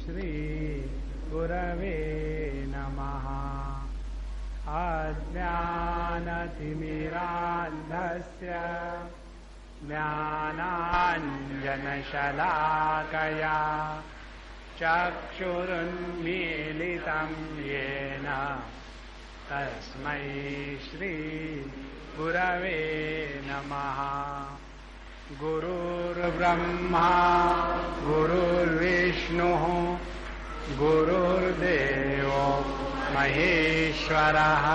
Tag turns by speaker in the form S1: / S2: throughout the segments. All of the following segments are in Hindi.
S1: श्री गुरवे नमः। अज्ञानतिमिरान्धस्य ज्ञानाञ्जनशलाकया चक्षुरुन्मीलितं येन तस्मै श्री गुरवे नमः। गुरुर्ब्रह्मा गुरुर्विष्णुः गुरुर्देवो महेश्वरः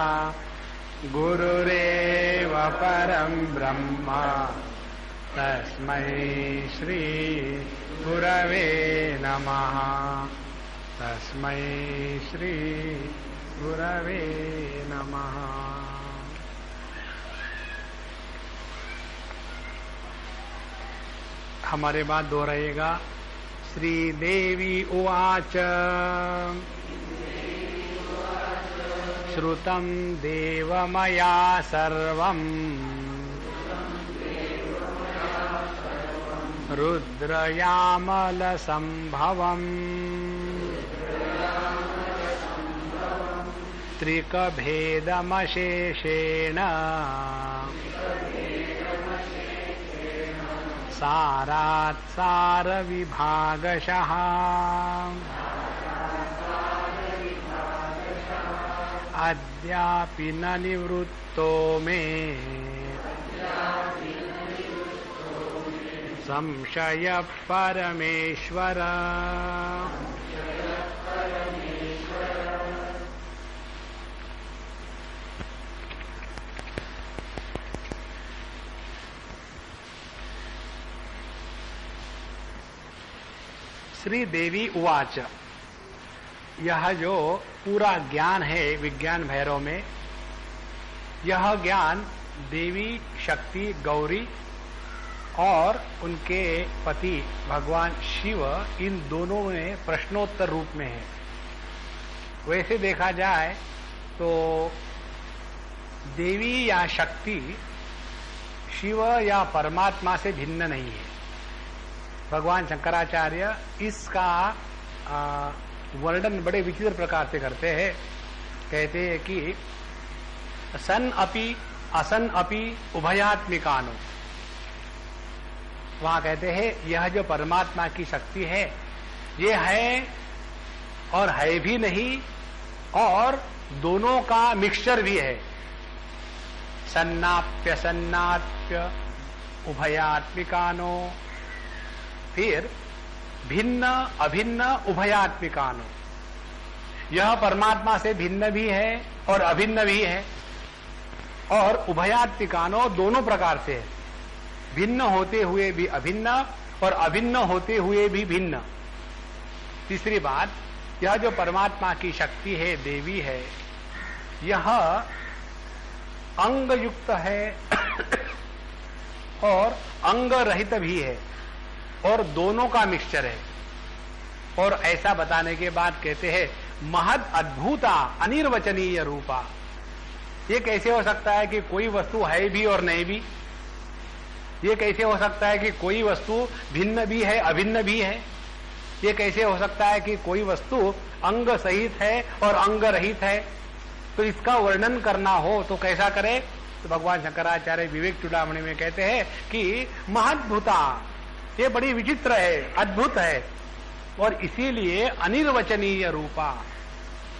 S1: गुरुरेव परं ब्रह्म तस्मै श्री गुरवे नमः। तस्मै श्री गुरवे नमः। हमारे बात दोहराइएगा। श्री देवी उवाच श्रुतं देवमया सर्वं रुद्रयामलसंभवम् त्रिकभेदमशेषेण सारात् सारविभागशः अद्यापि न निवृत्तो मे संशयः परमेश्वर। श्री देवी उवाच, यह जो पूरा ज्ञान है विज्ञान भैरव में, यह ज्ञान देवी शक्ति गौरी और उनके पति भगवान शिव इन दोनों में प्रश्नोत्तर रूप में है। वैसे देखा जाए तो देवी या शक्ति शिव या परमात्मा से भिन्न नहीं है। भगवान शंकराचार्य इसका वर्णन बड़े विचित्र प्रकार से करते हैं। कहते हैं कि सन अपि असन अपि उभयात्मिकानो। वहां कहते हैं यह जो परमात्मा की शक्ति है ये है और है भी नहीं, और दोनों का मिक्सचर भी है। सन्नाप्य सन्नाप्य उभयात्मिकानो, फिर भिन्न अभिन्न उभयात्मिकानो। यह परमात्मा से भिन्न भी है और अभिन्न भी है, और उभयात्मिकानो दोनों प्रकार से है, भिन्न होते हुए भी अभिन्न और अभिन्न होते हुए भी भिन्न। तीसरी बात, यह जो परमात्मा की शक्ति है, देवी है, यह अंग युक्त है और अंग रहित भी है, और दोनों का मिक्सचर है। और ऐसा बताने के बाद कहते हैं महद अद्भुता अनिर्वचनीय रूपा। ये कैसे हो सकता है कि कोई वस्तु है भी और नहीं भी? ये कैसे हो सकता है कि कोई वस्तु भिन्न भी है अभिन्न भी है? ये कैसे हो सकता है कि कोई वस्तु अंग सहित है और अंग रहित है? तो इसका वर्णन करना हो तो कैसा करे? तो भगवान शंकराचार्य विवेक चूड़ामणि में कहते हैं कि महद्भुता, ये बड़ी विचित्र है, अद्भुत है, और इसीलिए अनिर्वचनीय रूपा।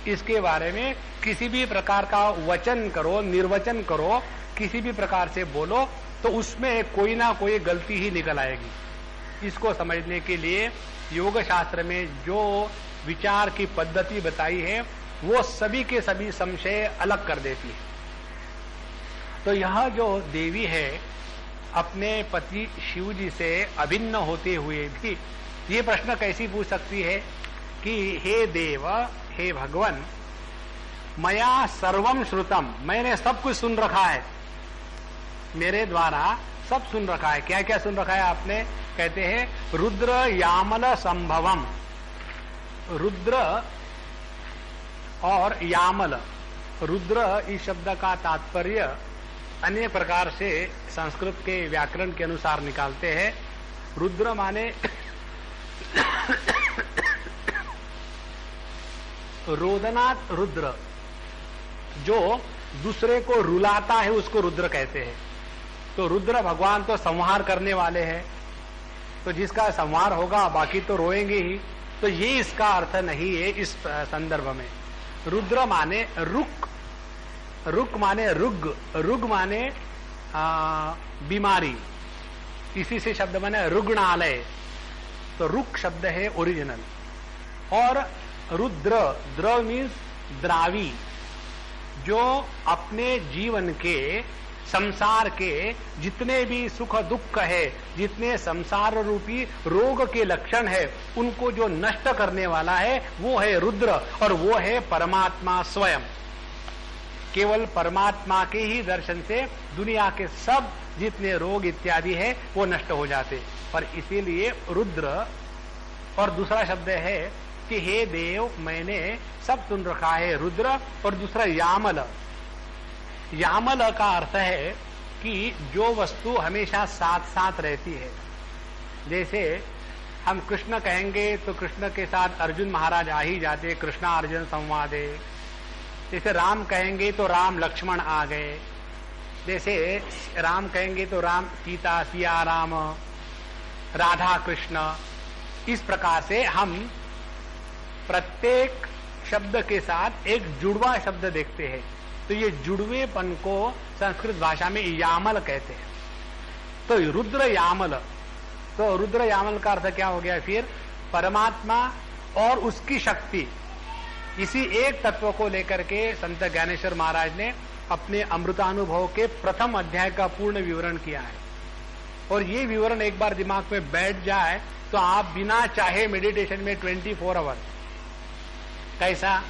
S1: इसके बारे में किसी भी प्रकार का वचन करो, निर्वचन करो, किसी भी प्रकार से बोलो तो उसमें कोई ना कोई गलती ही निकल आएगी। इसको समझने के लिए योग शास्त्र में जो विचार की पद्धति बताई है वो सभी के सभी संशय अलग कर देती है। तो यह जो देवी है अपने पति शिव जी से अभिन्न होते हुए भी ये प्रश्न कैसी पूछ सकती है कि हे देव, हे भगवान, मया सर्वम श्रुतम, मैंने सब कुछ सुन रखा है, मेरे द्वारा सब सुन रखा है। क्या क्या सुन रखा है आपने? कहते हैं रुद्र यामल संभवम। रुद्र और यामल, रुद्र इस शब्द का तात्पर्य अन्य प्रकार से संस्कृत के व्याकरण के अनुसार निकालते हैं। रुद्र माने रोदनात् रुद्र, जो दूसरे को रुलाता है उसको रुद्र कहते हैं। तो रुद्र भगवान तो संहार करने वाले हैं, तो जिसका संहार होगा बाकी तो रोएंगे ही। तो ये इसका अर्थ नहीं है इस संदर्भ में। रुद्र माने रुक, रुक माने रुग, रुग माने बीमारी, इसी से शब्द बने रुग्णालय। तो रुक शब्द है ओरिजिनल। और रुद्र, द्र मीन्स द्रावी, जो अपने जीवन के, संसार के जितने भी सुख दुख है, जितने संसार रूपी रोग के लक्षण है, उनको जो नष्ट करने वाला है वो है रुद्र, और वो है परमात्मा स्वयं। केवल परमात्मा के ही दर्शन से दुनिया के सब जितने रोग इत्यादि है वो नष्ट हो जाते। पर इसीलिए रुद्र। और दूसरा शब्द है कि हे देव, मैंने सब सुन रखा है, रुद्र। और दूसरा यामल। यामल का अर्थ है कि जो वस्तु हमेशा साथ साथ रहती है। जैसे हम कृष्ण कहेंगे तो कृष्ण के साथ अर्जुन महाराज आ ही जाते, कृष्णा अर्जुन संवादे। जैसे राम कहेंगे तो राम लक्ष्मण आ गए, जैसे राम कहेंगे तो राम सीता, सिया राम, राधा कृष्ण। इस प्रकार से हम प्रत्येक शब्द के साथ एक जुड़वा शब्द देखते हैं। तो ये जुड़वेपन को संस्कृत भाषा में यामल कहते हैं। तो रुद्र यामल, तो रुद्र यामल का अर्थ क्या हो गया फिर? परमात्मा और उसकी शक्ति, इसी एक तत्व को लेकर के संत ज्ञानेश्वर महाराज ने अपने अमृतानुभव के प्रथम अध्याय का पूर्ण विवरण किया है। और ये विवरण एक बार दिमाग में बैठ जाए तो आप बिना चाहे मेडिटेशन में 24 आवर। कैसा?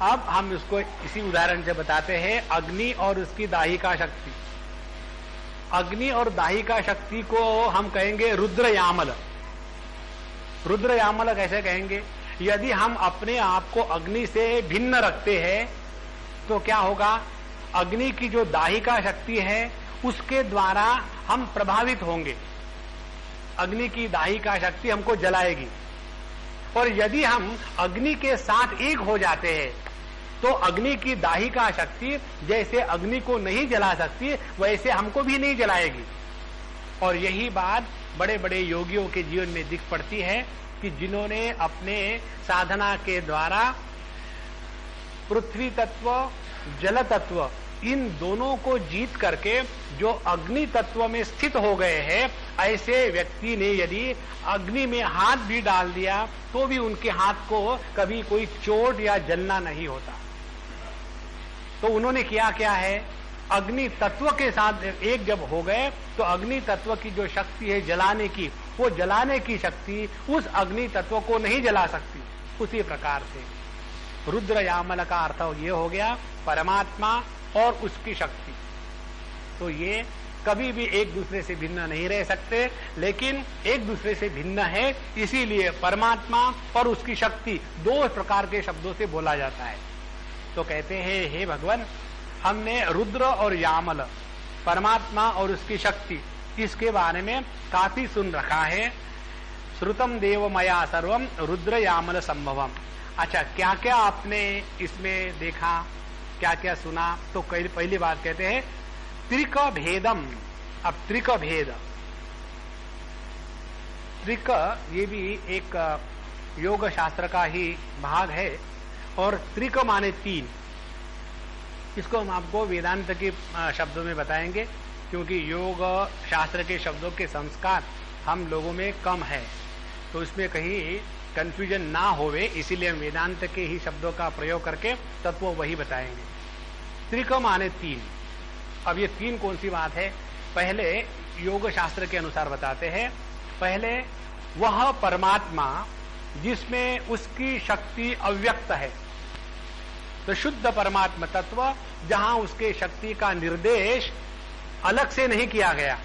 S1: अब हम इसको इसी उदाहरण से बताते हैं। अग्नि और उसकी दाहिका शक्ति। अग्नि और दाहिका शक्ति को हम कहेंगे रुद्र यामल। रुद्र यामल कैसे कहेंगे? यदि हम अपने आप को अग्नि से भिन्न रखते हैं तो क्या होगा? अग्नि की जो दाहिका शक्ति है उसके द्वारा हम प्रभावित होंगे। अग्नि की दाहिका शक्ति हमको जलाएगी। और यदि हम अग्नि के साथ एक हो जाते हैं तो अग्नि की दाहिका शक्ति जैसे अग्नि को नहीं जला सकती वैसे हमको भी नहीं जलाएगी। और यही बात बड़े बड़े योगियों के जीवन में दिख पड़ती है कि जिन्होंने अपने साधना के द्वारा पृथ्वी तत्व, जल तत्व, इन दोनों को जीत करके जो अग्नि तत्व में स्थित हो गए हैं, ऐसे व्यक्ति ने यदि अग्नि में हाथ भी डाल दिया तो भी उनके हाथ को कभी कोई चोट या जलना नहीं होता। तो उन्होंने किया क्या है? अग्नि तत्व के साथ एक जब हो गए तो अग्नि तत्व की जो शक्ति है जलाने की, वो जलाने की शक्ति उस अग्नि तत्व को नहीं जला सकती। उसी प्रकार से रुद्र यामल का अर्थ ये हो गया परमात्मा और उसकी शक्ति। तो ये कभी भी एक दूसरे से भिन्न नहीं रह सकते, लेकिन एक दूसरे से भिन्न है, इसीलिए परमात्मा और उसकी शक्ति दो प्रकार के शब्दों से बोला जाता है। तो कहते हैं हे भगवान, हमने रुद्र और यामल, परमात्मा और उसकी शक्ति, इसके बारे में काफी सुन रखा है। श्रुतम देव मया सर्वम रुद्र यामल संभवम। अच्छा, क्या क्या आपने इसमें देखा, क्या क्या सुना? तो पहली बात कहते हैं त्रिक भेदम। अब त्रिक भेद, त्रिक ये भी एक योग शास्त्र का ही भाग है। और त्रिक माने तीन। इसको हम आपको वेदांत के शब्दों में बताएंगे, क्योंकि योग शास्त्र के शब्दों के संस्कार हम लोगों में कम है, तो इसमें कहीं कंफ्यूजन ना होवे, इसीलिए हम वेदांत के ही शब्दों का प्रयोग करके तत्व वही बताएंगे। त्रिक माने तीन। अब ये तीन कौन सी बात है? पहले योग शास्त्र के अनुसार बताते हैं। पहले वह परमात्मा जिसमें उसकी शक्ति अव्यक्त है, तो शुद्ध परमात्मा तत्व जहां उसके शक्ति का निर्देश अलग से नहीं किया गया,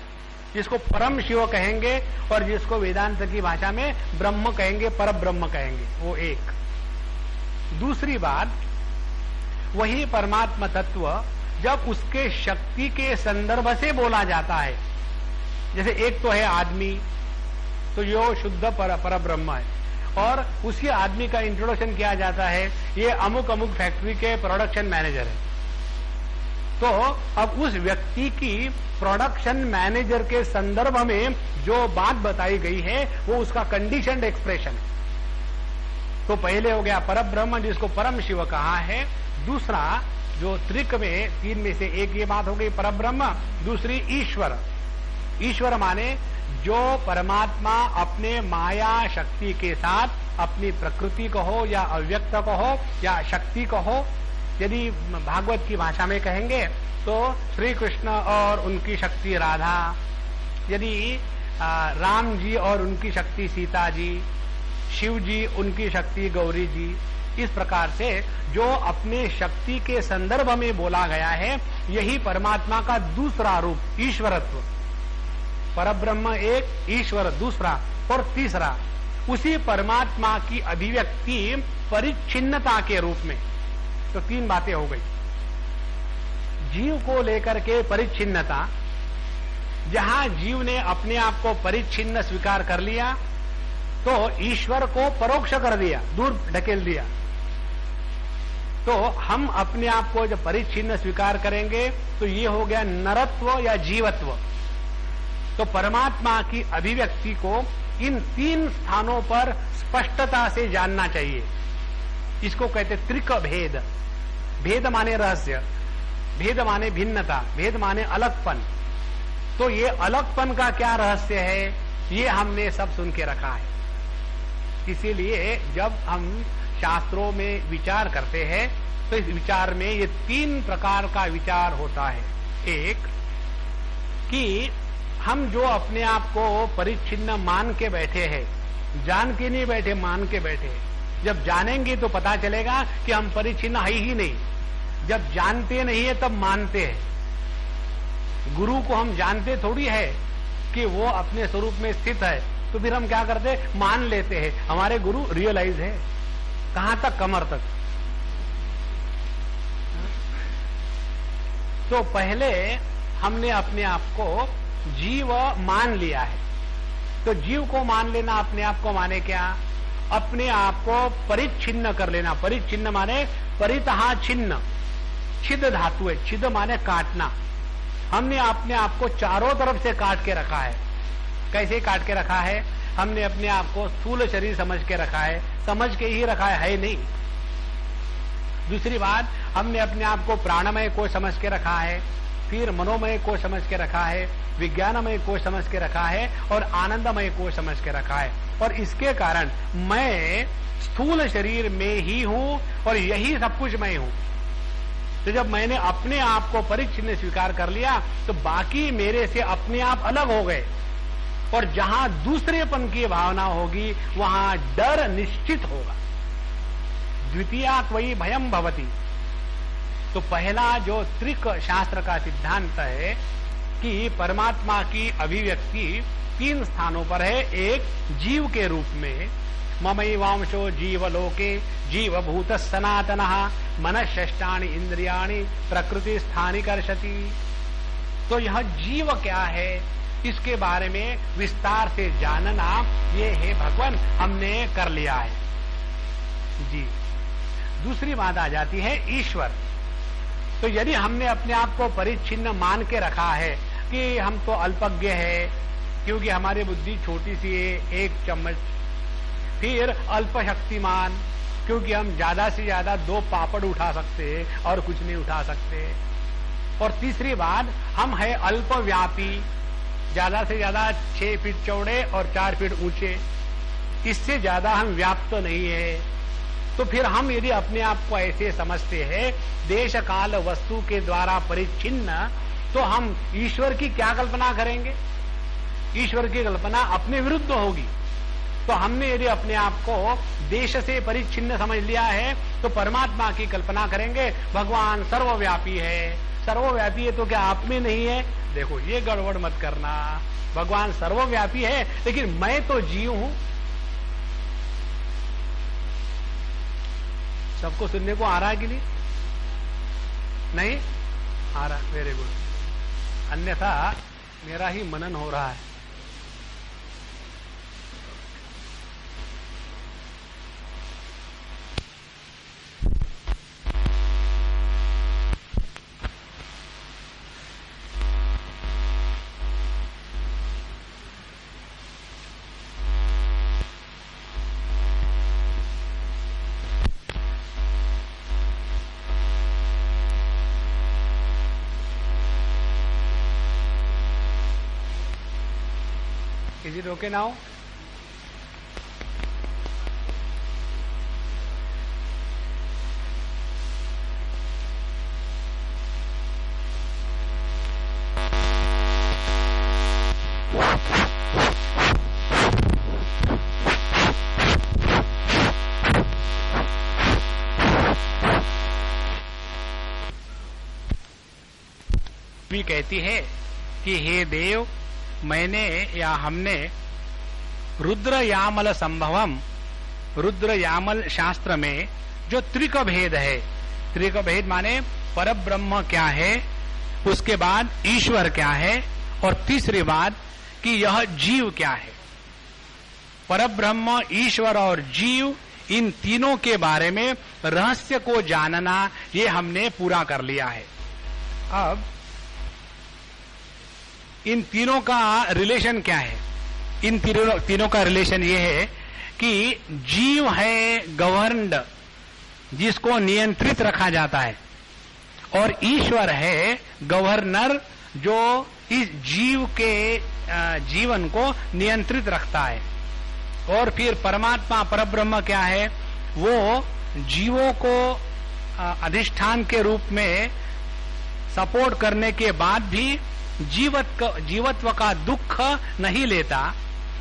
S1: जिसको परम शिव कहेंगे और जिसको वेदांत की भाषा में ब्रह्म कहेंगे, पर ब्रह्म कहेंगे, वो एक। दूसरी बात, वही परमात्मा तत्व जब उसके शक्ति के संदर्भ से बोला जाता है, जैसे एक तो है आदमी, तो यो शुद्ध पर ब्रह्म है, और उसी आदमी का इंट्रोडक्शन किया जाता है, ये अमुक अमुक फैक्ट्री के प्रोडक्शन मैनेजर है। तो अब उस व्यक्ति की प्रोडक्शन मैनेजर के संदर्भ में जो बात बताई गई है वो उसका कंडीशनड एक्सप्रेशन है। तो पहले हो गया परब्रह्म, जिसको परम शिव कहा है। दूसरा जो त्रिक में, तीन में से एक ये बात हो गई परब्रह्म, दूसरी ईश्वर। ईश्वर माने जो परमात्मा अपने माया शक्ति के साथ अपनी प्रकृति को हो या अव्यक्त को हो या शक्ति को हो, यदि भागवत की भाषा में कहेंगे तो श्री कृष्ण और उनकी शक्ति राधा, यदि राम जी और उनकी शक्ति सीता जी, शिव जी उनकी शक्ति गौरी जी, इस प्रकार से जो अपने शक्ति के संदर्भ में बोला गया है, यही परमात्मा का दूसरा रूप ईश्वरत्व। परब्रह्म एक, ईश्वर दूसरा, और तीसरा उसी परमात्मा की अभिव्यक्ति परिच्छिन्नता के रूप में। तो तीन बातें हो गई। जीव को लेकर के परिच्छिन्नता, जहां जीव ने अपने आप को परिच्छिन्न स्वीकार कर लिया तो ईश्वर को परोक्ष कर दिया, दूर ढकेल दिया। तो हम अपने आप को जब परिच्छिन्न स्वीकार करेंगे तो ये हो गया नरत्व या जीवत्व। तो परमात्मा की अभिव्यक्ति को इन तीन स्थानों पर स्पष्टता से जानना चाहिए। इसको कहते त्रिक भेद। भेद माने रहस्य, भेद माने भिन्नता, भेद माने अलगपन। तो ये अलगपन का क्या रहस्य है, ये हमने सब सुन के रखा है। इसीलिए जब हम शास्त्रों में विचार करते हैं तो इस विचार में ये तीन प्रकार का विचार होता है। एक कि हम जो अपने आप को परिच्छिन्न मान के बैठे हैं, जान के नहीं बैठे, मान के बैठे हैं। जब जानेंगे तो पता चलेगा कि हम परिच्छिन्न है ही नहीं। जब जानते नहीं है तब मानते हैं। गुरु को हम जानते थोड़ी है कि वो अपने स्वरूप में स्थित है, तो फिर हम क्या करते, मान लेते हैं हमारे गुरु रियलाइज है। कहां तक, कमर तक। तो पहले हमने अपने आप को जीव मान लिया है। तो जीव को मान लेना, अपने आप को माने क्या, अपने आप को परिच्छिन्न कर लेना। परिच्छिन्न माने परितः छिन्न, छिद धातु है, छिद माने काटना। हमने अपने आप को चारों तरफ से काट के रखा है। कैसे काट के रखा है, हमने अपने आप को स्थूल शरीर समझ के रखा है, समझ के ही रखा है नहीं। दूसरी बात, हमने अपने आप को प्राणमय को समझ के रखा है, फिर मनोमय को समझ के रखा है, विज्ञानमय को समझ के रखा है और आनंदमय को समझ के रखा है। और इसके कारण मैं स्थूल शरीर में ही हूं और यही सब कुछ मैं हूं। तो जब मैंने अपने आप को परिच्छिन्न स्वीकार कर लिया तो बाकी मेरे से अपने आप अलग हो गए। और जहां दूसरेपन की भावना होगी वहां डर निश्चित होगा। द्वितीया त्वयि भयम भवति। तो पहला जो त्रिक शास्त्र का सिद्धांत है कि परमात्मा की अभिव्यक्ति तीन स्थानों पर है। एक जीव के रूप में, ममैवांशो जीवलोके जीवभूत सनातनः मनःषष्ठानि इंद्रियाणि प्रकृति स्थानि कर्षति। तो यह जीव क्या है, इसके बारे में विस्तार से जानना, ये है भगवान हमने कर लिया है जी। दूसरी बात आ जाती है ईश्वर। तो यदि हमने अपने आप को परिच्छिन्न मान के रखा है कि हम तो अल्पज्ञ है क्योंकि हमारी बुद्धि छोटी सी है, एक चम्मच, फिर अल्प शक्तिमान क्योंकि हम ज्यादा से ज्यादा 2 पापड़ उठा सकते हैं और कुछ नहीं उठा सकते, और तीसरी बात हम है अल्पव्यापी, ज्यादा से ज्यादा 6 फीट चौड़े और 4 फीट ऊंचे, इससे ज्यादा हम व्याप्त नहीं है। तो फिर हम यदि अपने आप को ऐसे समझते हैं देश काल वस्तु के द्वारा परिच्छिन्न, तो हम ईश्वर की क्या कल्पना करेंगे? ईश्वर की कल्पना अपने विरुद्ध होगी। तो हमने यदि अपने आप को देश से परिच्छिन्न समझ लिया है तो परमात्मा की कल्पना करेंगे भगवान सर्वव्यापी है। सर्वव्यापी है तो क्या आप में नहीं है? देखो ये गड़बड़ मत करना। भगवान सर्वव्यापी है लेकिन मैं तो जीव हूं। सबको सुनने को आ रहा है कि नहीं? नहीं आ रहा, वेरी गुड। अन्यथा मेरा ही मनन हो रहा है। जी रोके ना हो। भी कहती है कि हे देव, मैंने या हमने रुद्र यामल संभवम, रुद्र यामल शास्त्र में जो त्रिक भेद है, त्रिक भेद माने परब्रह्म क्या है, उसके बाद ईश्वर क्या है, और तीसरी बात कि यह जीव क्या है। परब्रह्म, ईश्वर और जीव, इन तीनों के बारे में रहस्य को जानना ये हमने पूरा कर लिया है। अब इन तीनों का रिलेशन क्या है? इन तीनों का रिलेशन ये है कि जीव है गवर्नड, जिसको नियंत्रित रखा जाता है, और ईश्वर है गवर्नर, जो इस जीव के जीवन को नियंत्रित रखता है। और फिर परमात्मा परब्रह्म क्या है? वो जीवों को अधिष्ठान के रूप में सपोर्ट करने के बाद भी जीवत्व का दुख नहीं लेता,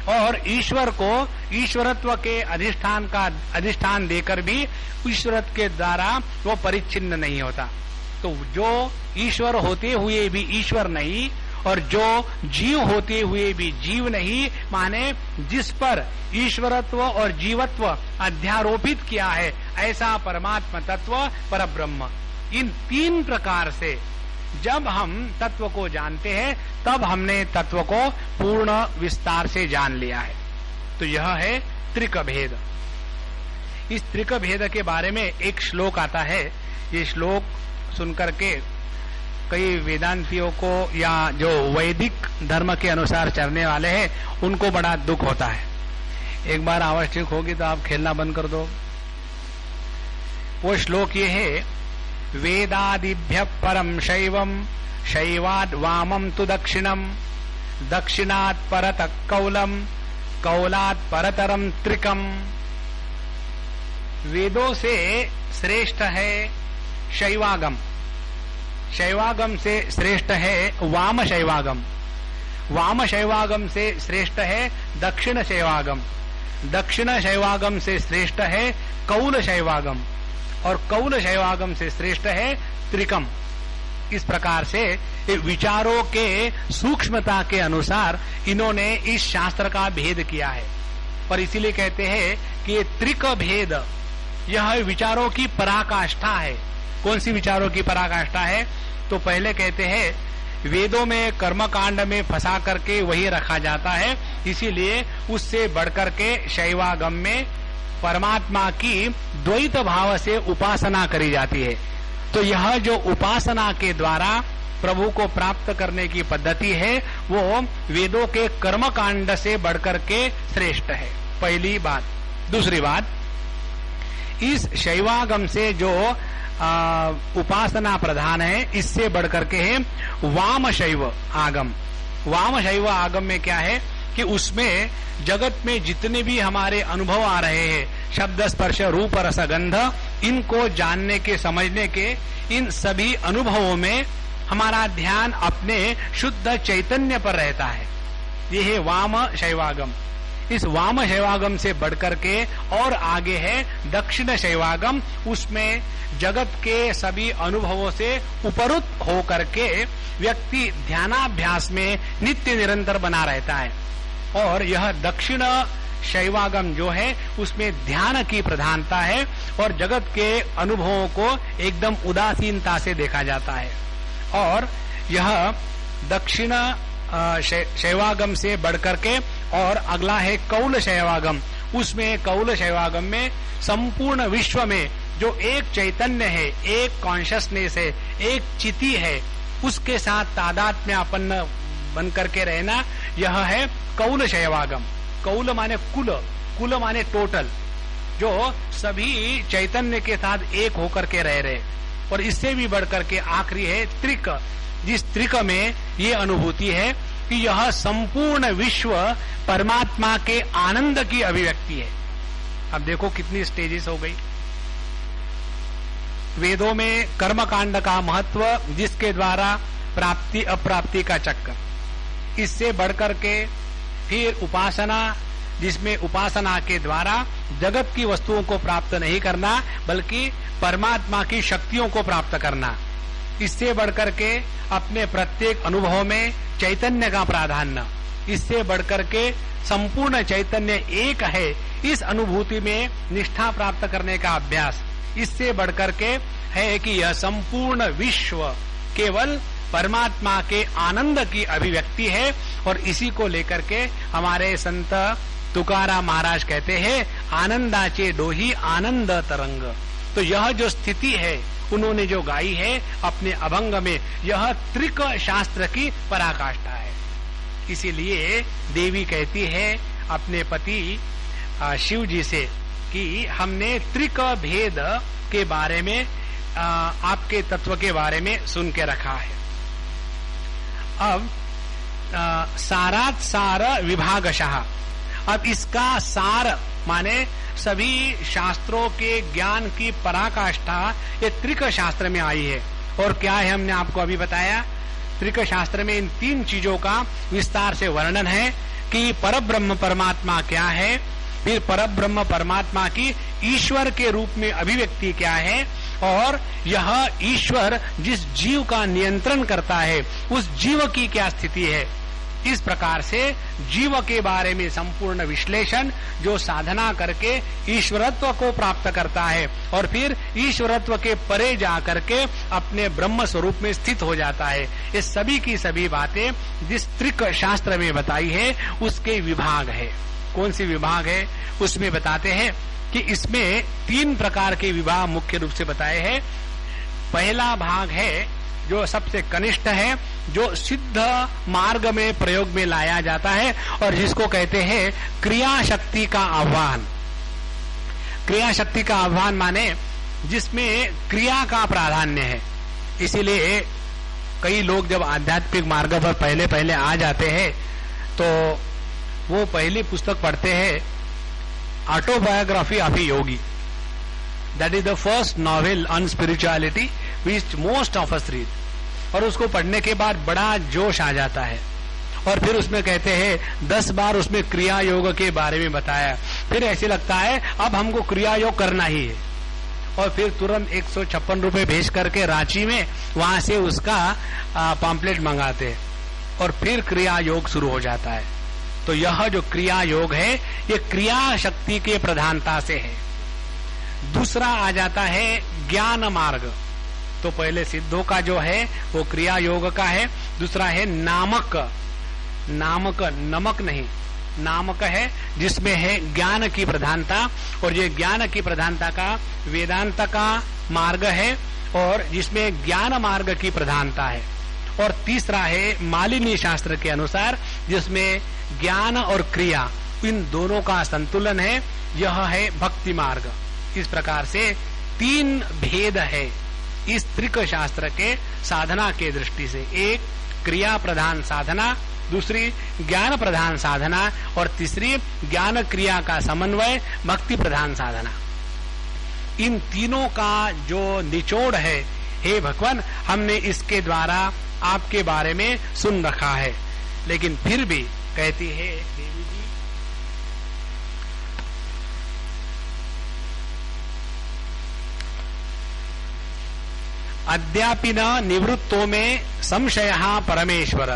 S1: और ईश्वर को ईश्वरत्व के अधिष्ठान देकर भी ईश्वरत्व के द्वारा वो परिच्छिन्न नहीं होता। तो जो ईश्वर होते हुए भी ईश्वर नहीं, और जो जीव होते हुए भी जीव नहीं, माने जिस पर ईश्वरत्व और जीवत्व अध्यारोपित किया है, ऐसा परमात्मा तत्व परब्रह्म। इन तीन प्रकार से जब हम तत्व को जानते हैं, तब हमने तत्व को पूर्ण विस्तार से जान लिया है। तो यह है त्रिक भेद। इस त्रिक भेद के बारे में एक श्लोक आता है। ये श्लोक सुनकर के कई वेदांतियों को या जो वैदिक धर्म के अनुसार चलने वाले हैं, उनको बड़ा दुख होता है। एक बार आवाज ठीक होगी तो आप खेलना बंद कर दो। वो श्लोक ये है, वेदादिभ्य परम शैवम, शैवाद वामम तु दक्षिणम, दक्षिणात् परतः कौलम, कौलात् परतरम त्रिकम। वेदों से श्रेष्ठ है शैवागम, शैवागम से श्रेष्ठ है वाम शैवागम, वाम शैवागम से श्रेष्ठ है दक्षिण शैवागम, दक्षिण शैवागम से श्रेष्ठ है कौल शैवागम, और कौल शैवागम से श्रेष्ठ है त्रिकम। इस प्रकार से विचारों के सूक्ष्मता के अनुसार इन्होंने इस शास्त्र का भेद किया है। और इसीलिए कहते हैं कि ये त्रिक भेद, यह विचारों की पराकाष्ठा है। कौन सी विचारों की पराकाष्ठा है? तो पहले कहते हैं वेदों में कर्मकांड में फंसा करके वही रखा जाता है, इसीलिए उससे बढ़कर के शैवागम में परमात्मा की द्वैत भाव से उपासना करी जाती है। तो यह जो उपासना के द्वारा प्रभु को प्राप्त करने की पद्धति है, वो वेदों के कर्मकांड से बढ़कर के श्रेष्ठ है, पहली बात। दूसरी बात, इस शैवागम से जो उपासना प्रधान है, इससे बढ़कर के है वाम शैव आगम। वाम शैव आगम में क्या है कि उसमें जगत में जितने भी हमारे अनुभव आ रहे हैं, शब्द स्पर्श रूप रस गंध, इनको जानने के समझने के, इन सभी अनुभवों में हमारा ध्यान अपने शुद्ध चैतन्य पर रहता है। ये है वाम शैवागम। इस वाम शैवागम से बढ़कर के और आगे है दक्षिण शैवागम। उसमें जगत के सभी अनुभवों से उपरुत होकर के व्यक्ति ध्यानाभ्यास में नित्य निरंतर बना रहता है। और यह दक्षिण शैवागम जो है, उसमें ध्यान की प्रधानता है और जगत के अनुभवों को एकदम उदासीनता से देखा जाता है। और यह दक्षिण शैवागम से बढ़कर के और अगला है कौल शैवागम। उसमें कौल शैवागम में संपूर्ण विश्व में जो एक चैतन्य है, एक कॉन्शियसनेस है, एक चिति है, उसके साथ तादात्म्यापन्न बन करके रहना, यह है कौल शैवागम। कौल माने कुल, कुल माने टोटल, जो सभी चैतन्य के साथ एक होकर के रह रहे। और इससे भी बढ़कर के आखिरी है त्रिक। जिस त्रिक में ये अनुभूति है कि यह संपूर्ण विश्व परमात्मा के आनंद की अभिव्यक्ति है। अब देखो कितनी स्टेजेस हो गई। वेदों में कर्मकांड का महत्व, जिसके द्वारा प्राप्ति अप्राप्ति का चक्कर, इससे बढ़कर के फिर उपासना, जिसमें उपासना के द्वारा जगत की वस्तुओं को प्राप्त नहीं करना बल्कि परमात्मा की शक्तियों को प्राप्त करना, इससे बढ़कर के अपने प्रत्येक अनुभव में चैतन्य का प्राधान्य, इससे बढ़कर के संपूर्ण चैतन्य एक है इस अनुभूति में निष्ठा प्राप्त करने का अभ्यास, इससे बढ़कर के है कि यह संपूर्ण विश्व केवल परमात्मा के आनंद की अभिव्यक्ति है। और इसी को लेकर के हमारे संत तुकाराम महाराज कहते हैं, आनंदाचे डोही आनंद तरंग। तो यह जो स्थिति है उन्होंने जो गाई है अपने अभंग में, यह त्रिक शास्त्र की पराकाष्ठा है। इसीलिए देवी कहती है अपने पति शिव जी से कि हमने त्रिक भेद के बारे में, आपके तत्व के बारे में सुन के रखा है। अब सारात सार विभागशः, अब इसका सार माने सभी शास्त्रों के ज्ञान की पराकाष्ठा ये त्रिक शास्त्र में आई है। और क्या है, हमने आपको अभी बताया, त्रिक शास्त्र में इन तीन चीजों का विस्तार से वर्णन है कि परब्रह्म परमात्मा क्या है, फिर परब्रह्म परमात्मा की ईश्वर के रूप में अभिव्यक्ति क्या है, और यह ईश्वर जिस जीव का नियंत्रण करता है उस जीव की क्या स्थिति है। इस प्रकार से जीव के बारे में संपूर्ण विश्लेषण, जो साधना करके ईश्वरत्व को प्राप्त करता है और फिर ईश्वरत्व के परे जाकर के अपने ब्रह्म स्वरूप में स्थित हो जाता है। ये सभी की सभी बातें जिस त्रिक शास्त्र में बताई है उसके विभाग है। कौन सी विभाग है उसमें बताते हैं कि इसमें तीन प्रकार के विभाग मुख्य रूप से बताए हैं। पहला भाग है जो सबसे कनिष्ठ है, जो सिद्ध मार्ग में प्रयोग में लाया जाता है और जिसको कहते हैं क्रिया शक्ति का आह्वान। क्रिया शक्ति का आह्वान माने जिसमें क्रिया का प्राधान्य है। इसीलिए कई लोग जब आध्यात्मिक मार्ग पर पहले पहले आ जाते हैं तो वो पहली पुस्तक पढ़ते हैं autobiography of A Yogi. That is the first novel on spirituality which most of us read. और उसको पढ़ने के बाद बड़ा जोश आ जाता है और फिर उसमें कहते हैं 10 बार उसमें क्रिया योग के बारे में बताया। फिर ऐसे लगता है अब हमको क्रिया योग करना ही है और फिर तुरंत 156 रुपए भेज करके रांची में वहां से उसका पॉम्पलेट मंगाते और फिर क्रिया योग शुरू हो जाता है। तो यह जो क्रिया योग है ये क्रिया शक्ति के प्रधानता से है। दूसरा आ जाता है ज्ञान मार्ग। तो पहले सिद्धों का जो है वो क्रिया योग का है। दूसरा है नामक, नामक नमक नहीं, नामक है जिसमें है ज्ञान की प्रधानता और ये ज्ञान की प्रधानता का वेदांत का मार्ग है और जिसमें ज्ञान मार्ग की प्रधानता है। और तीसरा है मालिनी शास्त्र के अनुसार जिसमें ज्ञान और क्रिया इन दोनों का संतुलन है, यह है भक्ति मार्ग। इस प्रकार से 3 भेद है इस त्रिक शास्त्र के साधना के दृष्टि से। एक क्रिया प्रधान साधना, दूसरी ज्ञान प्रधान साधना और तीसरी ज्ञान क्रिया का समन्वय भक्ति प्रधान साधना। इन तीनों का जो निचोड़ है, हे भगवान, हमने इसके द्वारा आपके बारे में सुन रखा है। लेकिन फिर भी कहती है देवी जी, अद्यापि न निवृत्तों में संशय परमेश्वर।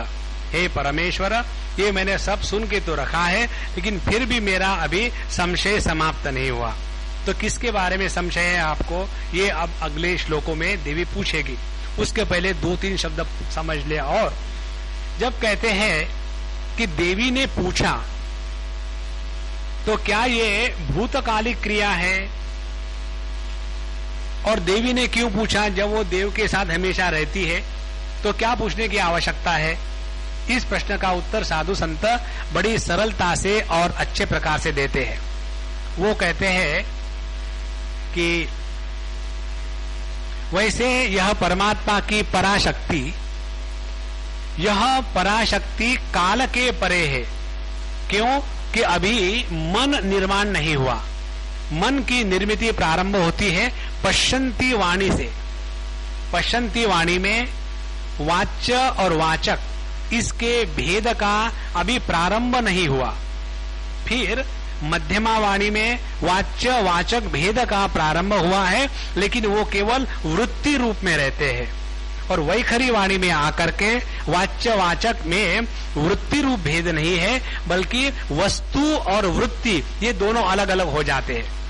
S1: हे परमेश्वर, ये मैंने सब सुन के तो रखा है लेकिन फिर भी मेरा अभी संशय समाप्त नहीं हुआ। तो किसके बारे में संशय है आपको, ये अब अगले श्लोकों में देवी पूछेगी। उसके पहले 2-3 शब्द समझ ले। और जब कहते हैं कि देवी ने पूछा तो क्या ये भूतकालिक क्रिया है? और देवी ने क्यों पूछा? जब वो देव के साथ हमेशा रहती है तो क्या पूछने की आवश्यकता है? इस प्रश्न का उत्तर साधु संत बड़ी सरलता से और अच्छे प्रकार से देते हैं। वो कहते हैं कि वैसे यह परमात्मा की पराशक्ति यह पराशक्ति काल के परे है। क्यों कि अभी मन निर्माण नहीं हुआ। मन की निर्मिति प्रारंभ होती है पश्यंती वाणी से। पश्यंती वाणी में वाच्य और वाचक इसके भेद का अभी प्रारंभ नहीं हुआ। फिर मध्यमा वाणी में वाच्य वाचक भेद का प्रारंभ हुआ है, लेकिन वो केवल वृत्ति रूप में रहते हैं। और वैखरी वाणी में आकर के वाच्य वाचक में वृत्ति रूप भेद नहीं है, बल्कि वस्तु और वृत्ति ये दोनों अलग अलग हो जाते हैं।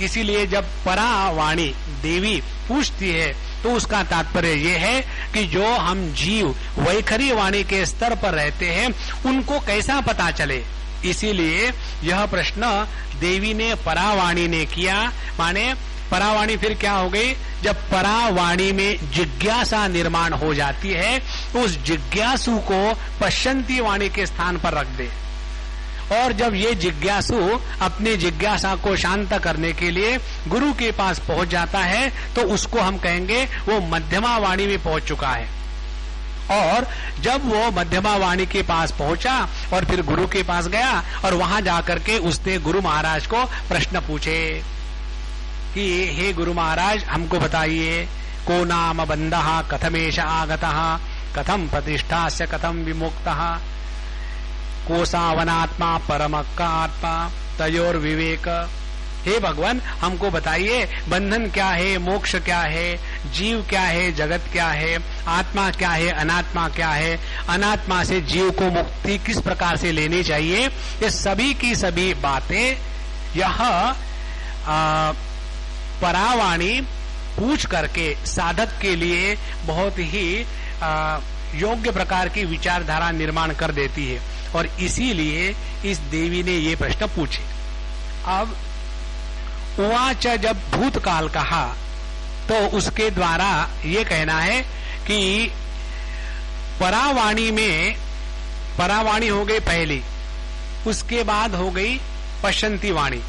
S1: इसीलिए जब परावाणी देवी पूछती है तो उसका तात्पर्य यह है कि जो हम जीव वैखरी वाणी के स्तर पर रहते हैं उनको कैसा पता चले। इसीलिए यह प्रश्न देवी ने परावाणी ने किया। माने परावाणी फिर क्या हो गई? जब परावाणी में जिज्ञासा निर्माण हो जाती है तो उस जिज्ञासु को पश्यंती वाणी के स्थान पर रख दे। और जब ये जिज्ञासु अपनी जिज्ञासा को शांत करने के लिए गुरु के पास पहुंच जाता है तो उसको हम कहेंगे वो मध्यमा वाणी में पहुंच चुका है। और जब वो मध्यमा वाणी के पास पहुंचा और फिर गुरु के पास गया और वहां जाकर के उसने गुरु महाराज को प्रश्न पूछे कि हे गुरु महाराज, हमको बताइए, को नाम बंधः कथमेश आगतः, कथम प्रतिष्ठास्य कथम विमुक्तः, को सावनात्मा परम का आत्मा तयोर विवेक। हे भगवान, हमको बताइए बंधन क्या है, मोक्ष क्या है, जीव क्या है, जगत क्या है, आत्मा क्या है, अनात्मा क्या है, अनात्मा से जीव को मुक्ति किस प्रकार से लेनी चाहिए। ये सभी की सभी बातें यह परावाणी पूछ करके साधक के लिए बहुत ही योग्य प्रकार की विचारधारा निर्माण कर देती है। और इसीलिए इस देवी ने ये प्रश्न पूछे। अब उवाच जब भूतकाल कहा तो उसके द्वारा ये कहना है कि परावाणी में परावाणी हो गई पहली, उसके बाद हो गई पश्यंती वाणी।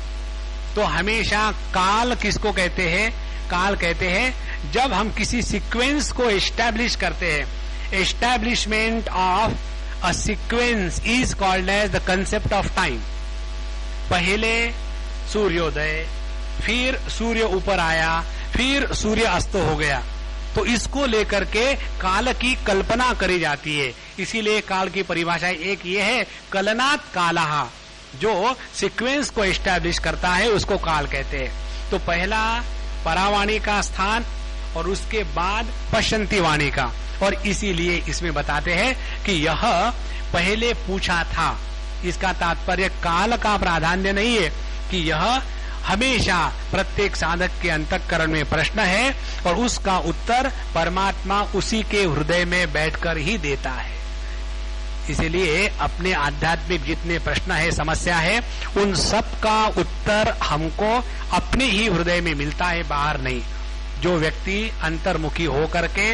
S1: तो हमेशा काल किसको कहते हैं? काल कहते हैं जब हम किसी सीक्वेंस को एस्टैब्लिश करते हैं। Establishment of a sequence is called as the concept of time. पहले सूर्योदय, फिर सूर्य ऊपर आया, फिर सूर्य अस्त हो गया, तो इसको लेकर के काल की कल्पना करी जाती है। इसीलिए काल की परिभाषा एक ये है, कलनात् कालः, जो सीक्वेंस को एस्टैब्लिश करता है उसको काल कहते हैं। तो पहला परावाणी का स्थान और उसके बाद पश्यंती वाणी का। और इसीलिए इसमें बताते हैं कि यह पहले पूछा था। इसका तात्पर्य काल का प्राधान्य नहीं है कि यह हमेशा प्रत्येक साधक के अंतःकरण में प्रश्न है और उसका उत्तर परमात्मा उसी के हृदय में बैठकर ही देता है। इसलिए अपने आध्यात्मिक जितने प्रश्न है, समस्या है, उन सब का उत्तर हमको अपने ही हृदय में मिलता है, बाहर नहीं। जो व्यक्ति अंतर्मुखी होकर के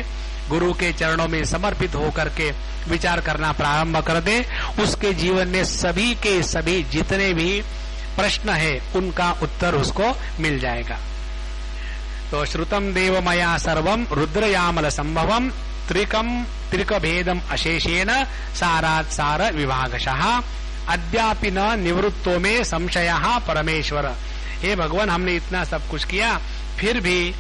S1: गुरु के चरणों में समर्पित होकर के विचार करना प्रारंभ कर दे, उसके जीवन में सभी के सभी जितने भी प्रश्न है उनका उत्तर उसको मिल जाएगा। तो श्रुतम देव मया सर्वम रुद्रयामल संभवम त्रिकम त्रिक भेदम अशेषेण सारात् सार विभागशः अद्यापि न निवृत्तो में संशयः परमेश्वर। हे भगवान, हमने इतना सब कुछ किया फिर भी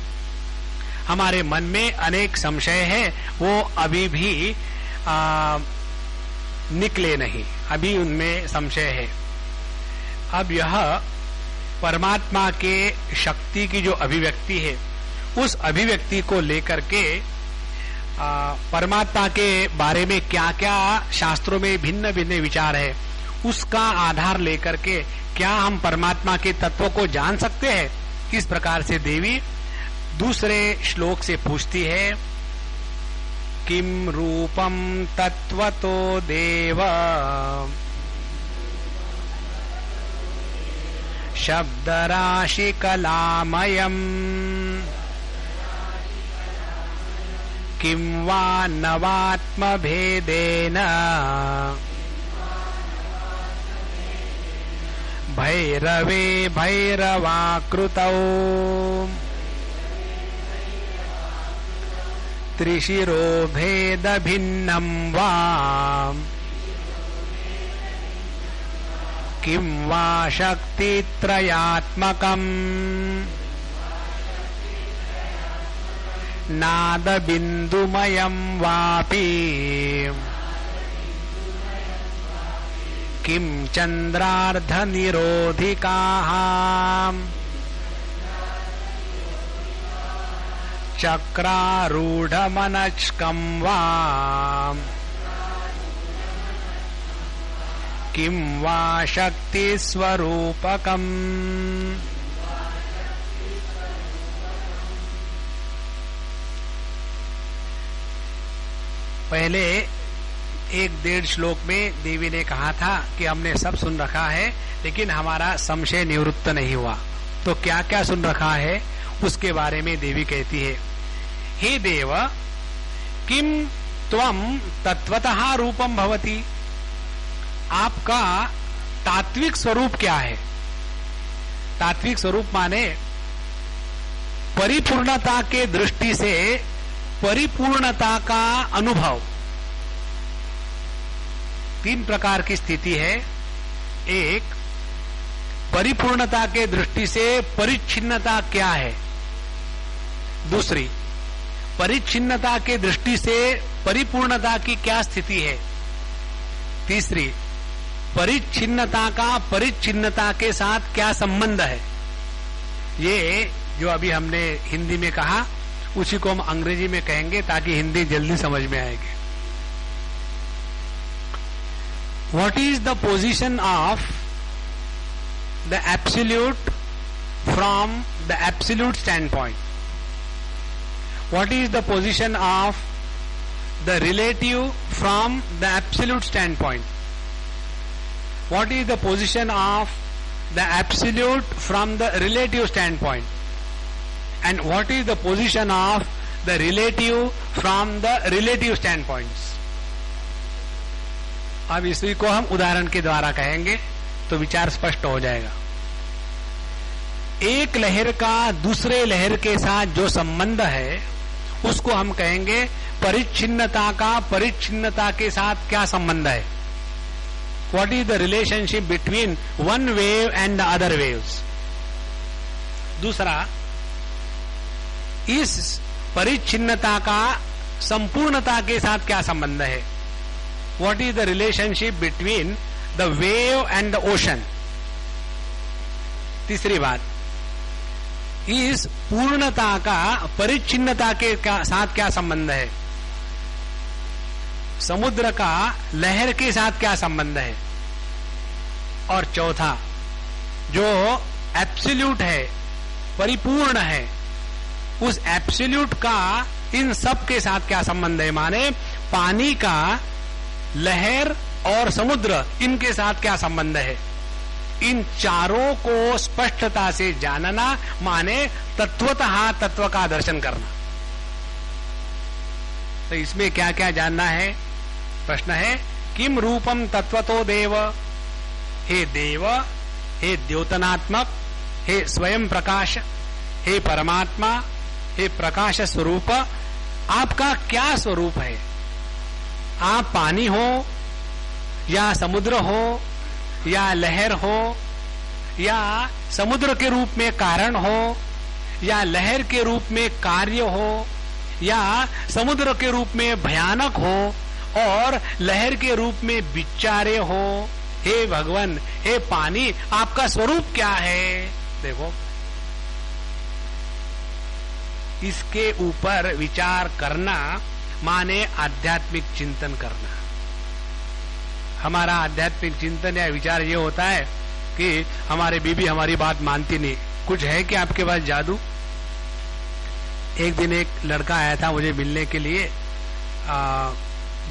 S1: हमारे मन में अनेक संशय है, वो अभी भी निकले नहीं, अभी उनमें संशय है। अब यह परमात्मा के शक्ति की जो अभिव्यक्ति है, उस अभिव्यक्ति को लेकर के परमात्मा के बारे में क्या क्या शास्त्रों में भिन्न भिन्न विचार है, उसका आधार लेकर के क्या हम परमात्मा के तत्व को जान सकते हैं। इस प्रकार से देवी दूसरे श्लोक से पूछती है, किम रूपम तत्वतो देव शब्दराशि कलामयम् किं वा नवात्मभेदेन भैरवे भैरवाकृतौ त्रिशिरो भेद भिन्नं वा किं वा शक्तित्रयात्मकम् नादबिन्दुमयं वापि किं चन्द्रार्धनिरोधिकाः चक्रारूढमनस्कं वा किं वा शक्तिस्वरूपकम्। पहले 1-1.5 श्लोक में देवी ने कहा था कि हमने सब सुन रखा है लेकिन हमारा संशय निवृत्त नहीं हुआ। तो क्या क्या सुन रखा है उसके बारे में देवी कहती है, हे देव किम त्वम तत्वतः रूपम भवति, आपका तात्विक स्वरूप क्या है। तात्विक स्वरूप माने परिपूर्णता के दृष्टि से परिपूर्णता का अनुभव। 3 प्रकार की स्थिति है। एक, परिपूर्णता के दृष्टि से परिच्छिन्नता क्या है। दूसरी, परिच्छिन्नता के दृष्टि से परिपूर्णता की क्या स्थिति है। तीसरी, परिच्छिन्नता का परिच्छिन्नता के साथ क्या संबंध है। ये जो अभी हमने हिंदी में कहा उसी को हम अंग्रेजी में कहेंगे ताकि हिंदी जल्दी समझ में आएगी। What is the position of the absolute from the absolute standpoint? What is the position of the relative from the absolute standpoint? What is the position of the absolute from the relative standpoint? And what is the position of the relative from the relative standpoints? अब इसी को हम उदाहरण के द्वारा कहेंगे तो विचार स्पष्ट हो जाएगा। एक लहर का दूसरे लहर के साथ जो संबंध है उसको हम कहेंगे परिच्छिन्नता का परिच्छिन्नता के साथ क्या संबंध है। What is the relationship between one wave and the other waves? दूसरा, इस परिच्छिन्नता का संपूर्णता के साथ क्या संबंध है। What is the relationship between the wave and the ocean? तीसरी बात, इस पूर्णता का परिच्छिन्नता के साथ क्या संबंध है। समुद्र का लहर के साथ क्या संबंध है। और चौथा, जो एब्सोल्यूट है परिपूर्ण है उस एब्सोल्यूट का इन सब के साथ क्या संबंध है। माने पानी का, लहर और समुद्र इनके साथ क्या संबंध है। इन चारों को स्पष्टता से जानना माने तत्वतः तत्व का दर्शन करना। तो इसमें क्या क्या जानना है। प्रश्न है, किम रूपम तत्वतो देव, हे देव, हे द्योतनात्मक, हे स्वयं प्रकाश, हे परमात्मा, हे प्रकाश स्वरूप, आपका क्या स्वरूप है। आप पानी हो या समुद्र हो या लहर हो या समुद्र के रूप में कारण हो या लहर के रूप में कार्य हो या समुद्र के रूप में भयानक हो और लहर के रूप में बिचारे हो। हे भगवान, हे पानी, आपका स्वरूप क्या है। देखो, इसके ऊपर विचार करना माने आध्यात्मिक चिंतन करना। हमारा आध्यात्मिक चिंतन या विचार ये होता है कि हमारे बीबी हमारी बात मानती नहीं, कुछ है कि आपके पास जादू। एक दिन एक लड़का आया था मुझे मिलने के लिए,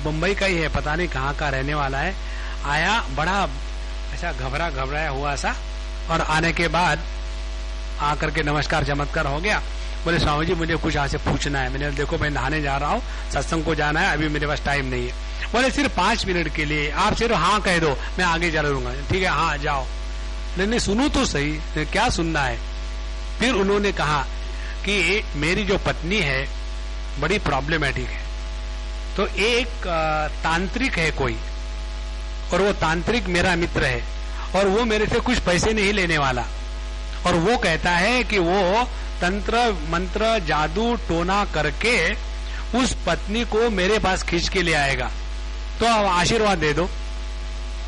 S1: मुंबई का ही है, पता नहीं कहाँ का रहने वाला है। आया बड़ा ऐसा घबराया हुआ सा, और आने के बाद आकर के नमस्कार चमत्कार हो गया। बोले स्वामी जी मुझे कुछ आपसे पूछना है। मैंने देखो मैं नहाने जा रहा हूँ, सत्संग को जाना है, अभी मेरे पास टाइम नहीं है। बोले सिर्फ 5 मिनट के लिए, आप सिर्फ हाँ कह दो, मैं आगे चला लूंगा। ठीक है, हाँ जाओ। नहीं सुनू तो सही, क्या सुनना है। फिर उन्होंने कहा कि मेरी जो पत्नी है बड़ी प्रॉब्लमेटिक है। तो एक तांत्रिक है कोई, और वो तांत्रिक मेरा मित्र है, और वो मेरे से कुछ पैसे नहीं लेने वाला, और वो कहता है कि वो तंत्र मंत्र जादू टोना करके उस पत्नी को मेरे पास खींच के ले आएगा, तो अब आशीर्वाद दे दो।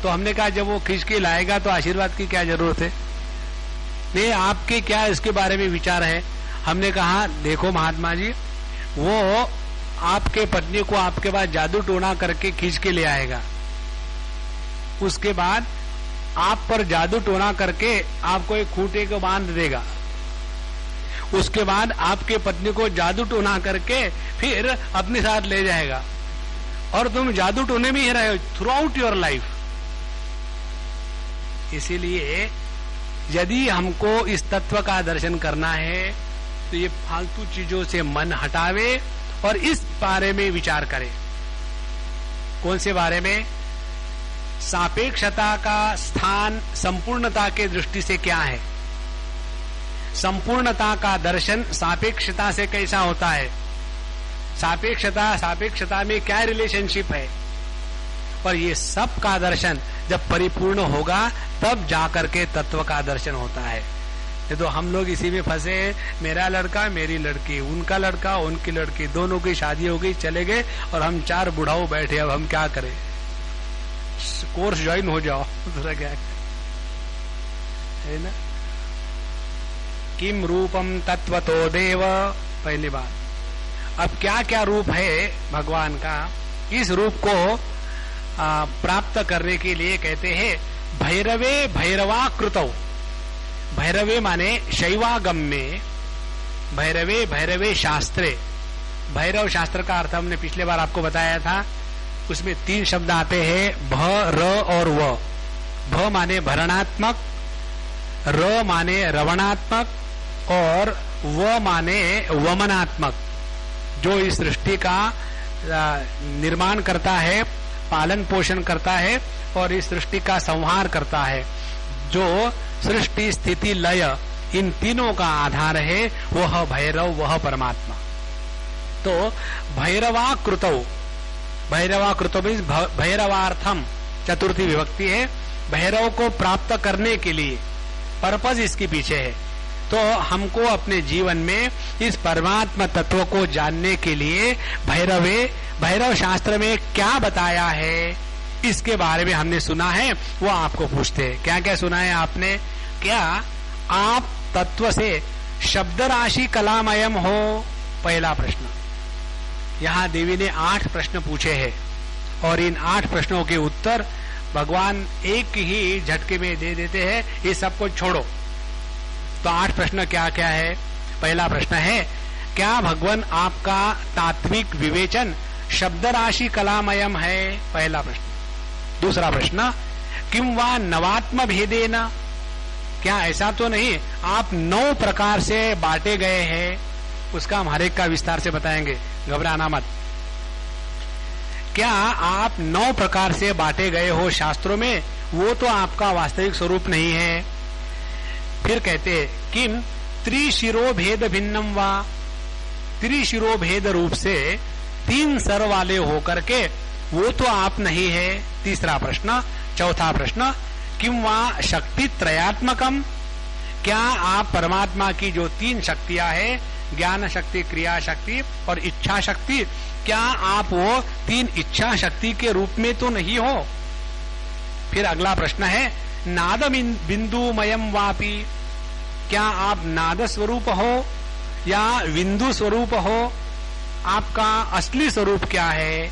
S1: तो हमने कहा जब वो खींच के लाएगा तो आशीर्वाद की क्या जरूरत है, नहीं आपके क्या इसके बारे में विचार है। हमने कहा देखो महात्मा जी, वो आपके पत्नी को आपके पास जादू टोना करके खींच के ले आएगा, उसके बाद आप पर जादू टोना करके आपको एक खूंटे को बांध देगा, उसके बाद आपके पत्नी को जादू टोना करके फिर अपने साथ ले जाएगा, और तुम जादू टोने में ही रहे हो थ्रू आउट योर लाइफ। इसीलिए यदि हमको इस तत्व का दर्शन करना है तो ये फालतू चीजों से मन हटावे और इस बारे में विचार करें। कौन से बारे में? सापेक्षता का स्थान संपूर्णता के दृष्टि से क्या है, संपूर्णता का दर्शन सापेक्षता से कैसा होता है, सापेक्षता में क्या रिलेशनशिप है, और ये सब का दर्शन जब परिपूर्ण होगा तब जाकर के तत्व का दर्शन होता है। ये तो हम लोग इसी में फंसे, मेरा लड़का मेरी लड़की, उनका लड़का उनकी लड़की, दोनों की शादी हो गई चले गए, और हम चार बुढ़ाओ बैठे, अब हम क्या करें, कोर्स ज्वाइन हो जाओ, दूसरा क्या है ना। किम रूपम तत्वतो देव, पहली बात। अब क्या क्या रूप है भगवान का, इस रूप को प्राप्त करने के लिए कहते हैं भैरवे भैरवा कृतौ। भैरवे माने शैवागम में, भैरवे भैरवे शास्त्रे। भैरव शास्त्र का अर्थ हमने पिछले बार आपको बताया था, उसमें 3 शब्द आते हैं, भ र और व। भ माने भरणात्मक, र माने रवणात्मक, और व माने वमनात्मक। जो इस सृष्टि का निर्माण करता है, पालन पोषण करता है, और इस सृष्टि का संहार करता है, जो सृष्टि स्थिति लय इन तीनों का आधार है, वह भैरव, वह परमात्मा। तो भैरवाकृतौ, भैरवाकृतौ मीन्स भैरवार्थम, चतुर्थी विभक्ति है। भैरव को प्राप्त करने के लिए पर्पज इसके पीछे है। तो हमको अपने जीवन में इस परमात्मा तत्व को जानने के लिए भैरव शास्त्र में क्या बताया है, इसके बारे में हमने सुना है, वो आपको पूछते हैं। क्या क्या सुना है आपने? क्या आप तत्व से शब्द राशि कलामयम हो? पहला प्रश्न। यहाँ देवी ने 8 प्रश्न पूछे हैं, और इन 8 प्रश्नों के उत्तर भगवान एक ही झटके में दे देते हैं, ये सबको छोड़ो। तो 8 प्रश्न क्या क्या है? पहला प्रश्न है, क्या भगवान आपका तात्विक विवेचन शब्द राशि कलामयम है? पहला प्रश्न। दूसरा प्रश्न, किम वा नवात्म भेदेन, क्या ऐसा तो नहीं आप 9 प्रकार से बांटे गए हैं? उसका हम हर एक का विस्तार से बताएंगे, घबराना मत। क्या आप 9 प्रकार से बांटे गए हो शास्त्रों में, वो तो आपका वास्तविक स्वरूप नहीं है। फिर कहते हैं, किम त्रिशिरो भेद भिन्नम वा, त्रिशिरो भेद रूप से 3 सर वाले होकर के वो तो आप नहीं है। तीसरा प्रश्न। चौथा प्रश्न, किम वा शक्ति त्रयात्मकम, क्या आप परमात्मा की जो 3 शक्तियां हैं, ज्ञान शक्ति, क्रिया शक्ति और इच्छा शक्ति, क्या आप वो 3 इच्छा शक्ति के रूप में तो नहीं हो? फिर अगला प्रश्न है, नाद बिंदुमयम वापी, क्या आप नाद स्वरूप हो या बिंदु स्वरूप हो? आपका असली स्वरूप क्या है?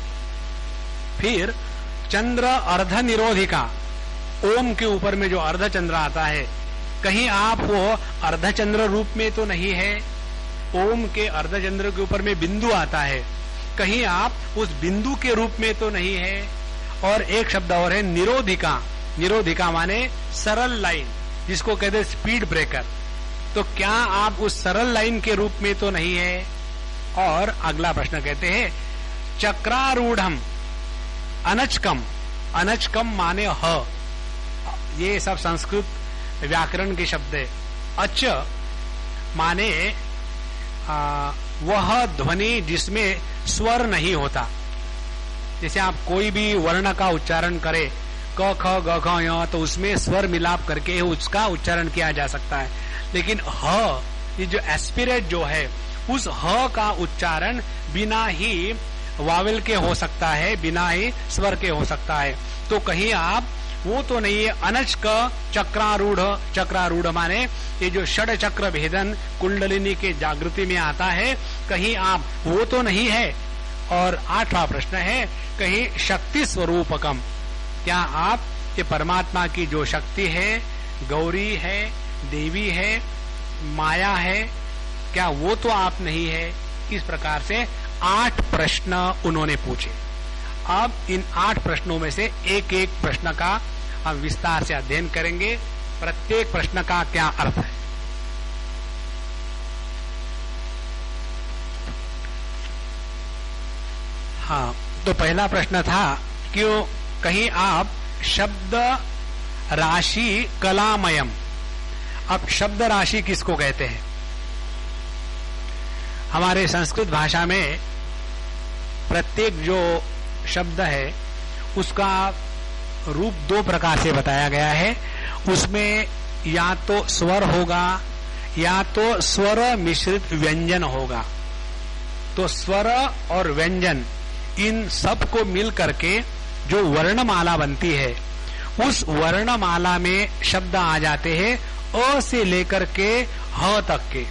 S1: फिर चंद्र अर्ध निरोधिका, ओम के ऊपर में जो अर्ध चंद्र आता है, कहीं आप वो अर्धचंद्र रूप में तो नहीं है? ओम के अर्धचंद्र के ऊपर में बिंदु आता है, कहीं आप उस बिंदु के रूप में तो नहीं है? और एक शब्द और है निरोधिका। निरोधिका माने सरल लाइन, जिसको कहते हैं स्पीड ब्रेकर। तो क्या आप उस सरल लाइन के रूप में तो नहीं है? और अगला प्रश्न कहते हैं, चक्रारूढ़म अनचकम, अनचकम माने ह, ये सब संस्कृत व्याकरण के शब्द है। अच माने वह ध्वनि जिसमें स्वर नहीं होता। जैसे आप कोई भी वर्ण का उच्चारण करें, क ख ग घ य, तो उसमें स्वर मिलाप करके उसका उच्चारण किया जा सकता है। लेकिन ह, ये जो एस्पिरेट जो है, उस ह का उच्चारण बिना ही वावेल के हो सकता है, बिना ही स्वर के हो सकता है। तो कहीं आप वो तो नहीं है अनच क चक्रारूढ़, चक्रारूढ़ माने ये जो षड चक्र भेदन कुंडलिनी के जागृति में आता है, कहीं आप वो तो नहीं है। और 8वां प्रश्न है, कहीं शक्ति स्वरूपकम, क्या आप ये परमात्मा की जो शक्ति है, गौरी है, देवी है, माया है, क्या वो तो आप नहीं है? इस प्रकार से 8 प्रश्न उन्होंने पूछे। अब इन 8 प्रश्नों में से एक एक प्रश्न का हम विस्तार से अध्ययन करेंगे। प्रत्येक प्रश्न का क्या अर्थ है। हाँ, तो पहला प्रश्न था कि कहीं आप शब्द राशि कलामयम। अब शब्द राशि किसको कहते हैं? हमारे संस्कृत भाषा में प्रत्येक जो शब्द है उसका रूप 2 प्रकार से बताया गया है। उसमें या तो स्वर होगा या तो स्वर मिश्रित व्यंजन होगा। तो स्वर और व्यंजन इन सब को मिल करके जो वर्णमाला बनती है, उस वर्णमाला में शब्द आ जाते हैं अ से लेकर के ह तक के।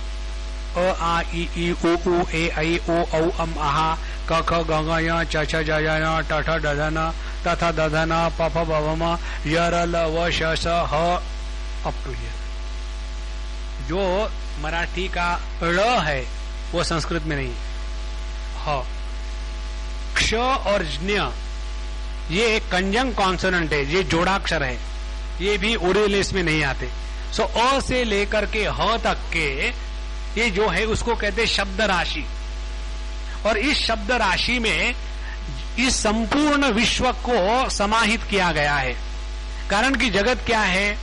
S1: अ आ इ ई उ ऊ ए ऐ ओ औ अम आहा क ख ग घ य च छ ज ज न ट ठ ड ध न त थ द ध न प फ ब भ म य र ल व श स ह अप टू हियर। जो मराठी का ळ है वो संस्कृत में नहीं। ह, क्ष और ज्ञ ये कंजंग कॉन्सोनेंट है, ये जोड़ाक्षर है, ये भी ओरियलिस में नहीं आते। सो अ से लेकर के ह तक के ये जो है उसको कहते हैं शब्द राशि। और इस शब्द राशि में इस संपूर्ण विश्व को समाहित किया गया है। कारण कि जगत क्या है,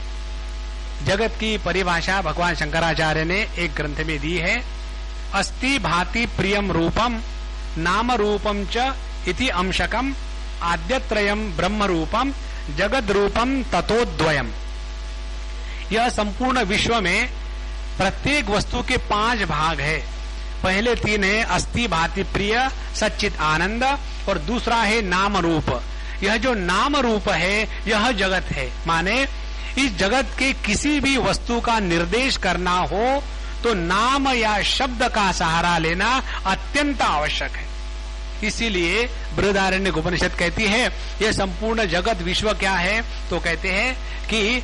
S1: जगत की परिभाषा भगवान शंकराचार्य ने एक ग्रंथ में दी है। अस्ति भाति प्रियम रूपम नाम रूपम च इति अंशकम आद्यत्रयम ब्रह्म रूपम जगद रूपम ततोद्वयम। यह संपूर्ण विश्व में प्रत्येक वस्तु के 5 भाग है। पहले 3 है अस्ति भाति प्रिय सच्चित आनंद, और दूसरा है नाम रूप। यह जो नाम रूप है यह जगत है। माने इस जगत के किसी भी वस्तु का निर्देश करना हो तो नाम या शब्द का सहारा लेना अत्यंत आवश्यक है। इसीलिए बृहदारण्यक उपनिषद कहती है यह संपूर्ण जगत विश्व क्या है, तो कहते हैं कि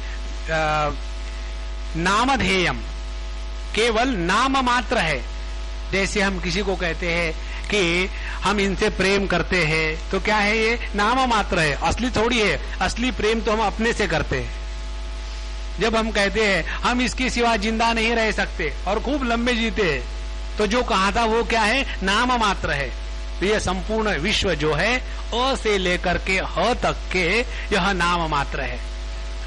S1: नामधेयम, केवल नाम मात्र है। जैसे हम किसी को कहते हैं कि हम इनसे प्रेम करते हैं, तो क्या है, ये नाम मात्र है, असली थोड़ी है। असली प्रेम तो हम अपने से करते हैं। जब हम कहते हैं हम इसके सिवा जिंदा नहीं रह सकते और खूब लंबे जीते हैं, तो जो कहा था वो क्या है, नाम मात्र है। तो यह संपूर्ण विश्व जो है अ से लेकर के ह तक के यह नाम मात्र है।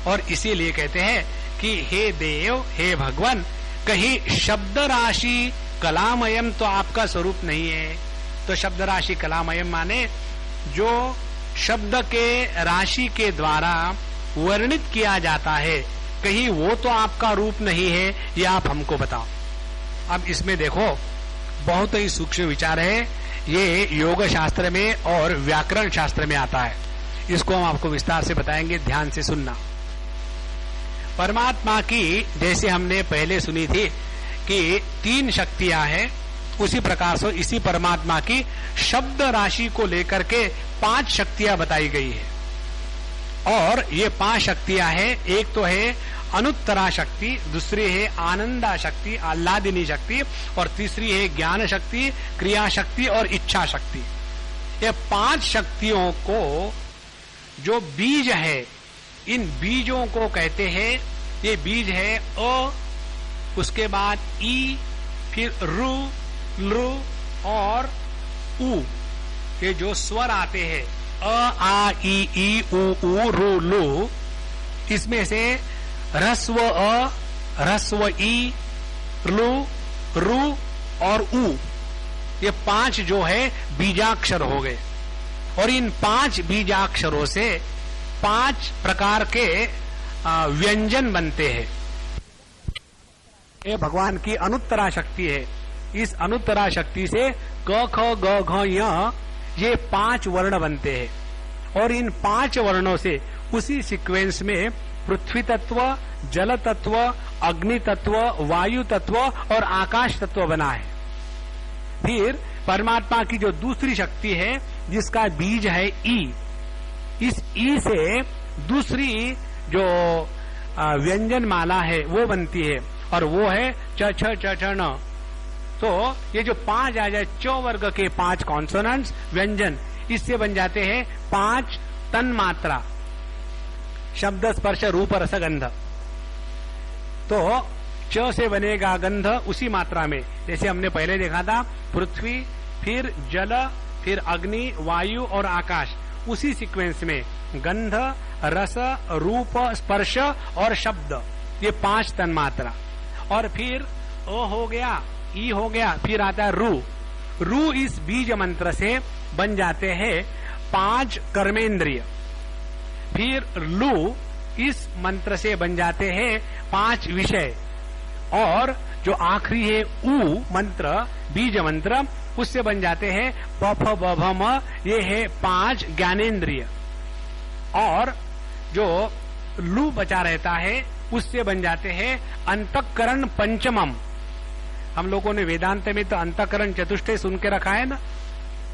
S1: और इसीलिए कहते हैं कि हे देव, हे भगवान, कहीं शब्द राशि कलामयम तो आपका स्वरूप नहीं है। तो शब्द राशि कलामयम माने जो शब्द के राशि के द्वारा वर्णित किया जाता है, कहीं वो तो आपका रूप नहीं है, ये आप हमको बताओ। अब इसमें देखो बहुत ही सूक्ष्म विचार है। ये योग शास्त्र में और व्याकरण शास्त्र में आता है। इसको हम आपको विस्तार से बताएंगे, ध्यान से सुनना। परमात्मा की जैसे हमने पहले सुनी थी कि 3 शक्तियां हैं, उसी प्रकार से इसी परमात्मा की शब्द राशि को लेकर के 5 शक्तियां बताई गई है। और ये 5 शक्तियां हैं, एक तो है अनुत्तरा शक्ति, दूसरी है आनंदा शक्ति, आह्लादिनी शक्ति, और तीसरी है ज्ञान शक्ति, क्रिया शक्ति और इच्छा शक्ति। ये 5 शक्तियों को जो बीज है, इन बीजों को कहते हैं, ये बीज है अ, उसके बाद ई, फिर रु, लृ और उ। ये जो स्वर आते हैं अ, आ, ई, उ, रु, लु, इसमें से ह्रस्व अ, ह्रस्व ई, लु, रु और उ, ये 5 जो है बीजाक्षर हो गए। और इन 5 बीजाक्षरों से 5 प्रकार के व्यंजन बनते हैं। ये भगवान की अनुत्तरा शक्ति है। इस अनुत्तरा शक्ति से क ख ग घ य ये 5 वर्ण बनते हैं। और इन 5 वर्णों से उसी सीक्वेंस में पृथ्वी तत्व, जल तत्व, अग्नि तत्व, वायु तत्व और आकाश तत्व बना है। फिर परमात्मा की जो दूसरी शक्ति है जिसका बीज है ई, इस ई से दूसरी जो व्यंजन माला है वो बनती है और वो है च छ च छ न। तो ये जो 5 आ जाए च वर्ग के 5 कॉन्सोनेंट्स व्यंजन, इससे बन जाते हैं 5 तन्मात्रा, शब्द स्पर्श रूप रस गंध। तो च से बनेगा गंध उसी मात्रा में, जैसे हमने पहले देखा था पृथ्वी, फिर जल, फिर अग्नि, वायु और आकाश, उसी सीक्वेंस में गंध, रस, रूप, स्पर्श और शब्द, ये 5 तन्मात्रा। और फिर ओ हो गया, ई हो गया, फिर आता है रू। रू इस बीज मंत्र से बन जाते हैं 5 कर्मेंद्रिय। फिर लू इस मंत्र से बन जाते हैं 5 विषय। और जो आखिरी है ऊ मंत्र, बीज मंत्र, उससे बन जाते हैं प फ ब भ म, ये है 5 ज्ञानेन्द्रिय। और जो लू बचा रहता है उससे बन जाते हैं अंतःकरण पंचमम। हम लोगों ने वेदांत में तो अंतःकरण चतुष्टय सुन के रखा है ना,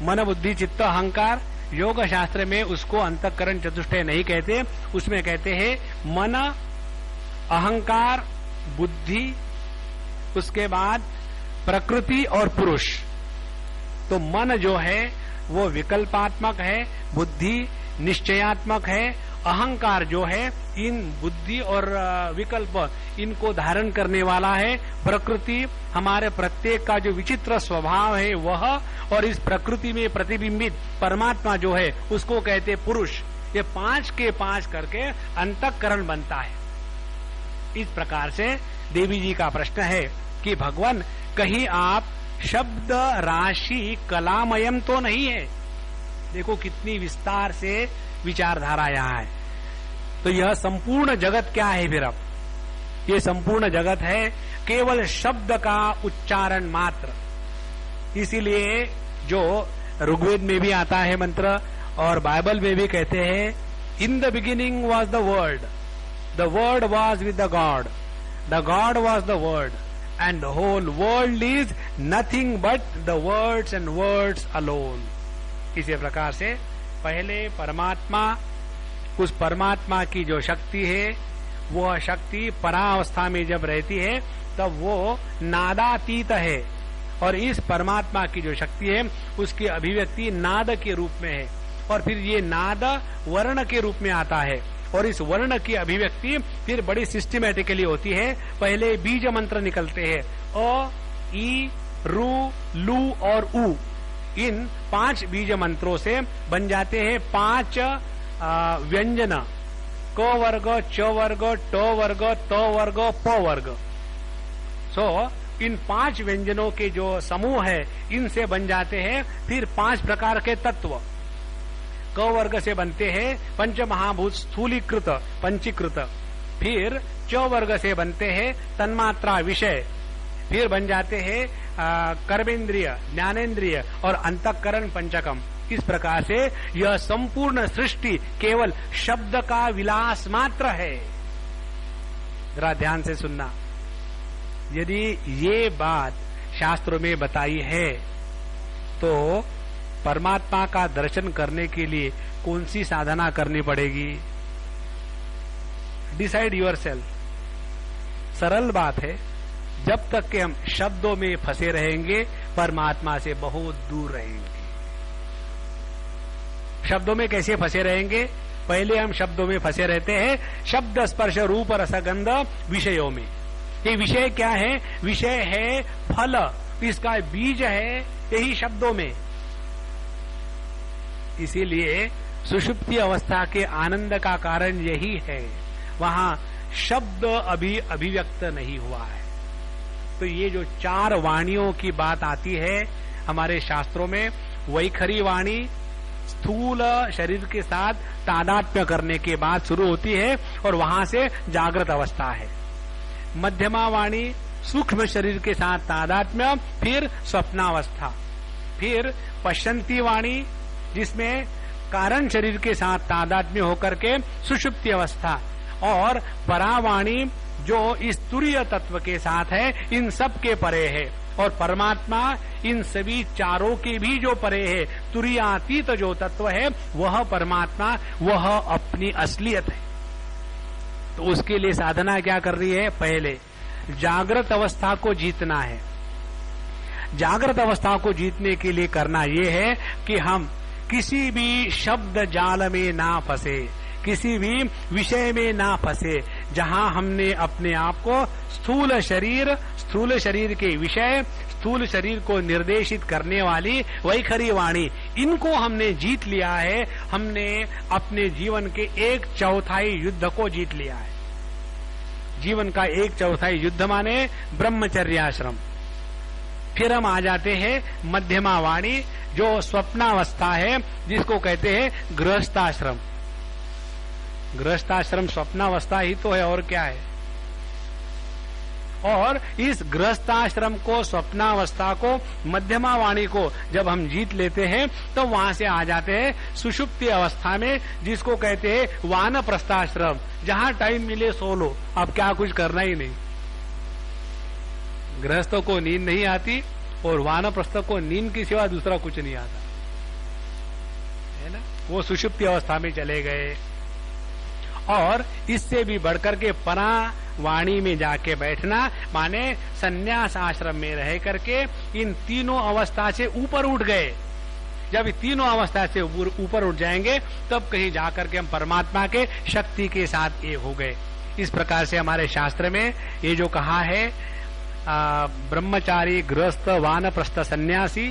S1: मन बुद्धि चित्त अहंकार। योग शास्त्र में उसको अंतःकरण चतुष्टय नहीं कहते, उसमें कहते हैं मन, अहंकार, बुद्धि, उसके बाद प्रकृति और पुरुष। तो मन जो है वो विकल्पात्मक है, बुद्धि निश्चयात्मक है, अहंकार जो है इन बुद्धि और विकल्प इनको धारण करने वाला है, प्रकृति हमारे प्रत्येक का जो विचित्र स्वभाव है वह, और इस प्रकृति में प्रतिबिंबित परमात्मा जो है उसको कहते पुरुष। ये 5 के 5 करके अंतःकरण बनता है। इस प्रकार से देवी जी का प्रश्न है कि भगवान कहीं आप शब्द राशि कलामयम तो नहीं है। देखो कितनी विस्तार से विचारधारा यहाँ है। तो यह संपूर्ण जगत क्या है फिर? अब ये संपूर्ण जगत है केवल शब्द का उच्चारण मात्र। इसीलिए जो ऋग्वेद में भी आता है मंत्र और बाइबल में भी कहते हैं, in the beginning was the word was with the God was the word, and the whole world is nothing but the words and words alone. इसी प्रकार से पहले परमात्मा, उस परमात्मा की जो शक्ति है वह शक्ति परावस्था में जब रहती है तब वो नादातीत है, और इस परमात्मा की जो शक्ति है उसकी अभिव्यक्ति नाद के रूप में है, और फिर ये नाद वर्ण के रूप में आता है, और इस वर्ण की अभिव्यक्ति फिर बड़ी सिस्टमैटिकली होती है। पहले बीज मंत्र निकलते हैं अ, ई, रू, लू और उ। इन 5 बीज मंत्रों से बन जाते हैं 5 व्यंजन, क वर्ग, च वर्ग, ट वर्ग, त वर्ग, प वर्ग। सो इन 5 व्यंजनों के जो समूह है इनसे बन जाते हैं फिर 5 प्रकार के तत्व। क वर्ग से बनते हैं पंच महाभूत स्थूलीकृत पंचीकृत, फिर च वर्ग से बनते हैं तन्मात्रा विषय, फिर बन जाते हैं कर्मेंद्रिय, ज्ञानेन्द्रिय और अंतःकरण पंचकम। इस प्रकार से यह संपूर्ण सृष्टि केवल शब्द का विलास मात्र है। जरा ध्यान से सुनना, यदि ये बात शास्त्रों में बताई है तो परमात्मा का दर्शन करने के लिए कौन सी साधना करनी पड़ेगी? Decide yourself. सरल बात है, जब तक कि हम शब्दों में फंसे रहेंगे परमात्मा से बहुत दूर रहेंगे। शब्दों में कैसे फंसे रहेंगे? पहले हम शब्दों में फंसे रहते हैं शब्द स्पर्श रूप रसगंध विषयों में। ये विषय क्या है? विषय है फल, इसका बीज है यही शब्दों में। इसीलिए सुषुप्ति अवस्था के आनंद का कारण यही है, वहां शब्द अभी अभिव्यक्त नहीं हुआ है। तो ये जो 4 वाणियों की बात आती है हमारे शास्त्रों में, वैखरी वाणी स्थूल शरीर के साथ तादात्म्य करने के बाद शुरू होती है और वहां से जागृत अवस्था है। मध्यमा वाणी सूक्ष्म शरीर के साथ तादात्म्य, फिर स्वप्नावस्था, फिर पश्यंती वाणी जिसमें कारण शरीर के साथ तादात्म्य होकर के सुषुप्ति अवस्था, और परावाणी जो इस तुरीय तत्व के साथ है, इन सब के परे है। और परमात्मा इन सभी चारों के भी जो परे है, तुरीयातीत जो तत्व है वह परमात्मा, वह अपनी असलियत है। तो उसके लिए साधना क्या कर रही है? पहले जागृत अवस्था को जीतना है। जागृत अवस्था को जीतने के लिए करना यह है कि हम किसी भी शब्द जाल में ना फंसे, किसी भी विषय में ना फंसे जहां हमने अपने आप को स्थूल शरीर के विषय, स्थूल शरीर को निर्देशित करने वाली वैखरी वाणी, इनको हमने जीत लिया है। हमने अपने जीवन के 1/4 युद्ध को जीत लिया है। जीवन का 1/4 युद्ध माने ब्रह्मचर्याश्रम। फिर हम आ जाते हैं मध्यमा वाणी जो स्वप्नावस्था है, जिसको कहते हैं गृहस्थाश्रम। गृहस्थाश्रम स्वप्नावस्था ही तो है, और क्या है। और इस गृहस्थाश्रम को, स्वप्नावस्था को, मध्यमा वाणी को जब हम जीत लेते हैं तो वहां से आ जाते हैं सुषुप्ति अवस्था में, जिसको कहते हैं वानप्रस्थाश्रम। जहां टाइम मिले सो लो, अब क्या कुछ करना ही नहीं। गृहस्थों को नींद नहीं आती और वानप्रस्थों को नींद की सिवा दूसरा कुछ नहीं आता है ना। वो सुषुप्ति अवस्था में चले गए। और इससे भी बढ़कर के परा वाणी में जाके बैठना माने संन्यास आश्रम में रह करके इन तीनों अवस्था से ऊपर उठ गए। जब तीनों अवस्था से ऊपर उठ जाएंगे तब कहीं जाकर के हम परमात्मा के शक्ति के साथ एक हो गए। इस प्रकार से हमारे शास्त्र में ये जो कहा है ब्रह्मचारी, गृहस्थ, वानप्रस्थ, सन्यासी,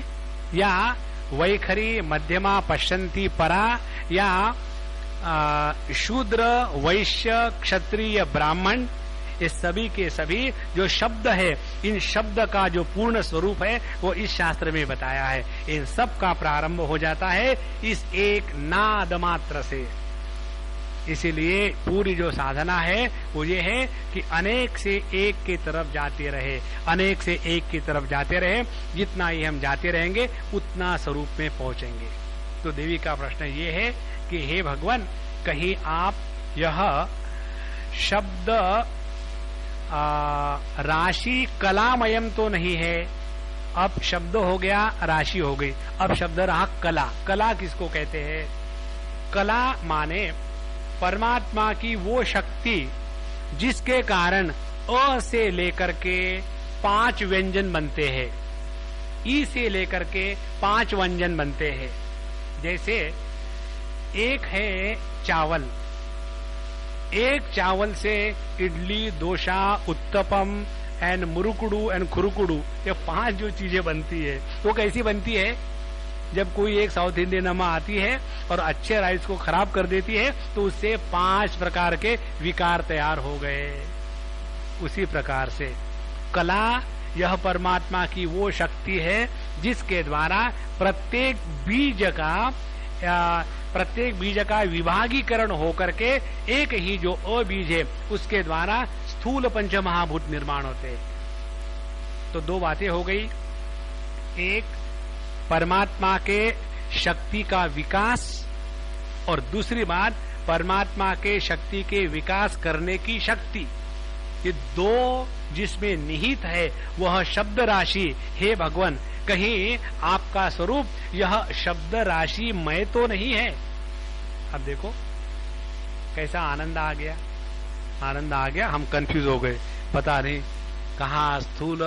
S1: या वैखरी, मध्यमा, पश्यंती, परा, या शूद्र, वैश्य, क्षत्रिय, ब्राह्मण, ये सभी के सभी जो शब्द है, इन शब्द का जो पूर्ण स्वरूप है वो इस शास्त्र में बताया है। इन सब का प्रारंभ हो जाता है इस एक नाद मात्र से। इसीलिए पूरी जो साधना है वो ये है कि अनेक से एक की तरफ जाते रहे, अनेक से एक की तरफ जाते रहे। जितना ही हम जाते रहेंगे उतना स्वरूप में पहुंचेंगे। तो देवी का प्रश्न ये है कि हे भगवान, कहीं आप यह शब्द राशि कलामयम तो नहीं है। अब शब्द हो गया, राशि हो गई, अब शब्द रहा कला। कला किसको कहते हैं? कला माने परमात्मा की वो शक्ति जिसके कारण अ से लेकर के 5 व्यंजन बनते हैं, ई से लेकर के 5 व्यंजन बनते हैं। जैसे एक है चावल, एक चावल से इडली, डोसा, उत्तपम एंड मुरुकुडू एंड खुरुकुडू, ये 5 जो चीजें बनती है वो कैसी बनती है? जब कोई एक साउथ इंडियन अम्मा आती है और अच्छे राइस को खराब कर देती है तो उससे 5 प्रकार के विकार तैयार हो गए। उसी प्रकार से कला यह परमात्मा की वो शक्ति है जिसके द्वारा प्रत्येक बीज का विभागीकरण होकर के एक ही जो अबीज है उसके द्वारा स्थूल पंचमहाभूत निर्माण होते हैं। तो 2 बातें हो गई, एक परमात्मा के शक्ति का विकास और दूसरी बात परमात्मा के शक्ति के विकास करने की शक्ति। ये 2 जिसमें निहित है वह शब्द राशि। हे भगवान, कहीं आपका स्वरूप यह शब्द राशि मय तो नहीं है। अब देखो कैसा आनंद आ गया, आनंद आ गया। हम कंफ्यूज हो गए, पता नहीं कहाँ स्थूल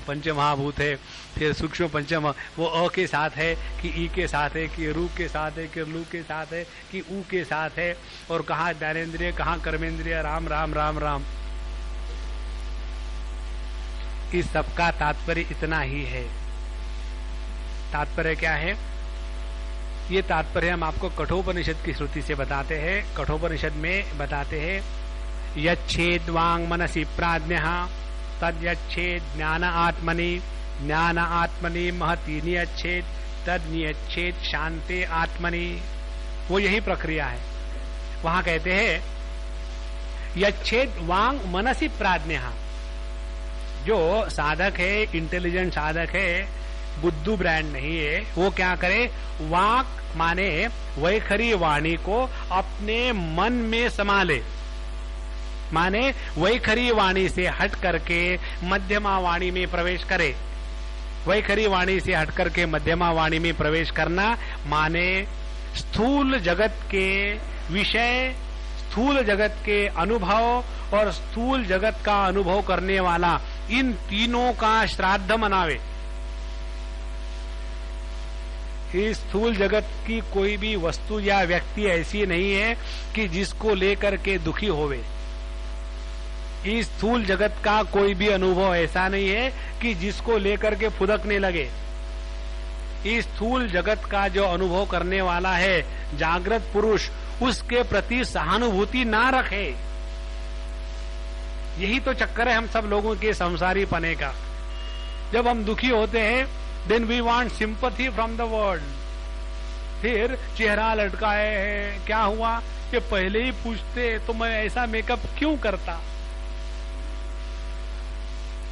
S1: पंचमहाभूत है, फिर सूक्ष्म पंचम वो अ के साथ है कि ई के साथ है कि रू के साथ है कि लू के साथ है कि ऊ के साथ है, और कहाँ ज्ञानेन्द्रिय, कहाँ कर्मेंद्रिय, राम राम राम राम। इस सब का तात्पर्य इतना ही है। तात्पर्य क्या है? ये तात्पर्य हम आपको कठोपनिषद की श्रुति से बताते हैं। कठोपनिषद में बताते हैं यच्छेद्वांग मनसि प्राज्ञः तद यच्छेद ज्ञान आत्मनि, ज्ञान आत्मनि महती नियच्छेद, तद नियच्छेद शांते आत्मनि। वो यही प्रक्रिया है। वहां कहते हैं यच्छेद वांग मनसी प्राज्ञः। जो साधक है, इंटेलिजेंट साधक है, बुद्धू ब्रांड नहीं है, वो क्या करे, वाक माने वैखरी वाणी को अपने मन में संभाले, माने वैखरी वाणी से हट करके मध्यमा वाणी में प्रवेश करे। वैखरी वाणी से हट करके मध्यमा वाणी में प्रवेश करना माने स्थूल जगत के विषय, स्थूल जगत के अनुभव और स्थूल जगत का अनुभव करने वाला इन तीनों का श्राद्ध मनावे। इस स्थूल जगत की कोई भी वस्तु या व्यक्ति ऐसी नहीं है कि जिसको लेकर के दुखी होवे। इस स्थूल जगत का कोई भी अनुभव ऐसा नहीं है कि जिसको लेकर के फुदकने लगे। इस स्थूल जगत का जो अनुभव करने वाला है जागृत पुरुष, उसके प्रति सहानुभूति ना रखे। यही तो चक्कर है हम सब लोगों के संसारी पने का। जब हम दुखी होते हैं then we want sympathy from the world. फिर चेहरा लटकाए है, क्या हुआ, ये पहले ही पूछते तो मैं ऐसा मेकअप क्यों करता।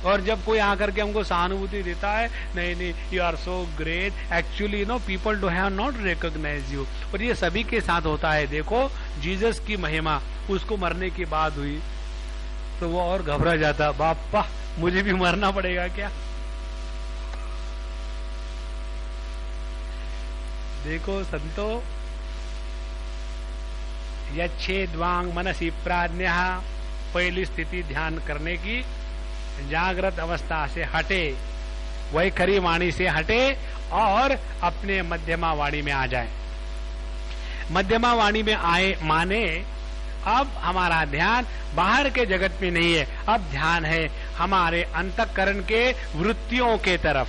S1: और जब कोई आकर के हमको सहानुभूति देता है, नहीं नहीं you are so great, actually no people do have not recognise you. और ये सभी के साथ होता है। देखो जीसस की महिमा उसको मरने की बात हुई तो वो और घबरा जाता, बापा मुझे भी मरना पड़ेगा क्या। देखो संतो, यच्छेद्वांग मनसी प्राज्ञः, पहली स्थिति ध्यान करने की, जागृत अवस्था से हटे, वैखरी वाणी से हटे और अपने मध्यमा वाणी में आ जाए। मध्यमा वाणी में आए माने अब हमारा ध्यान बाहर के जगत में नहीं है, अब ध्यान है हमारे अंतःकरण के वृत्तियों के तरफ।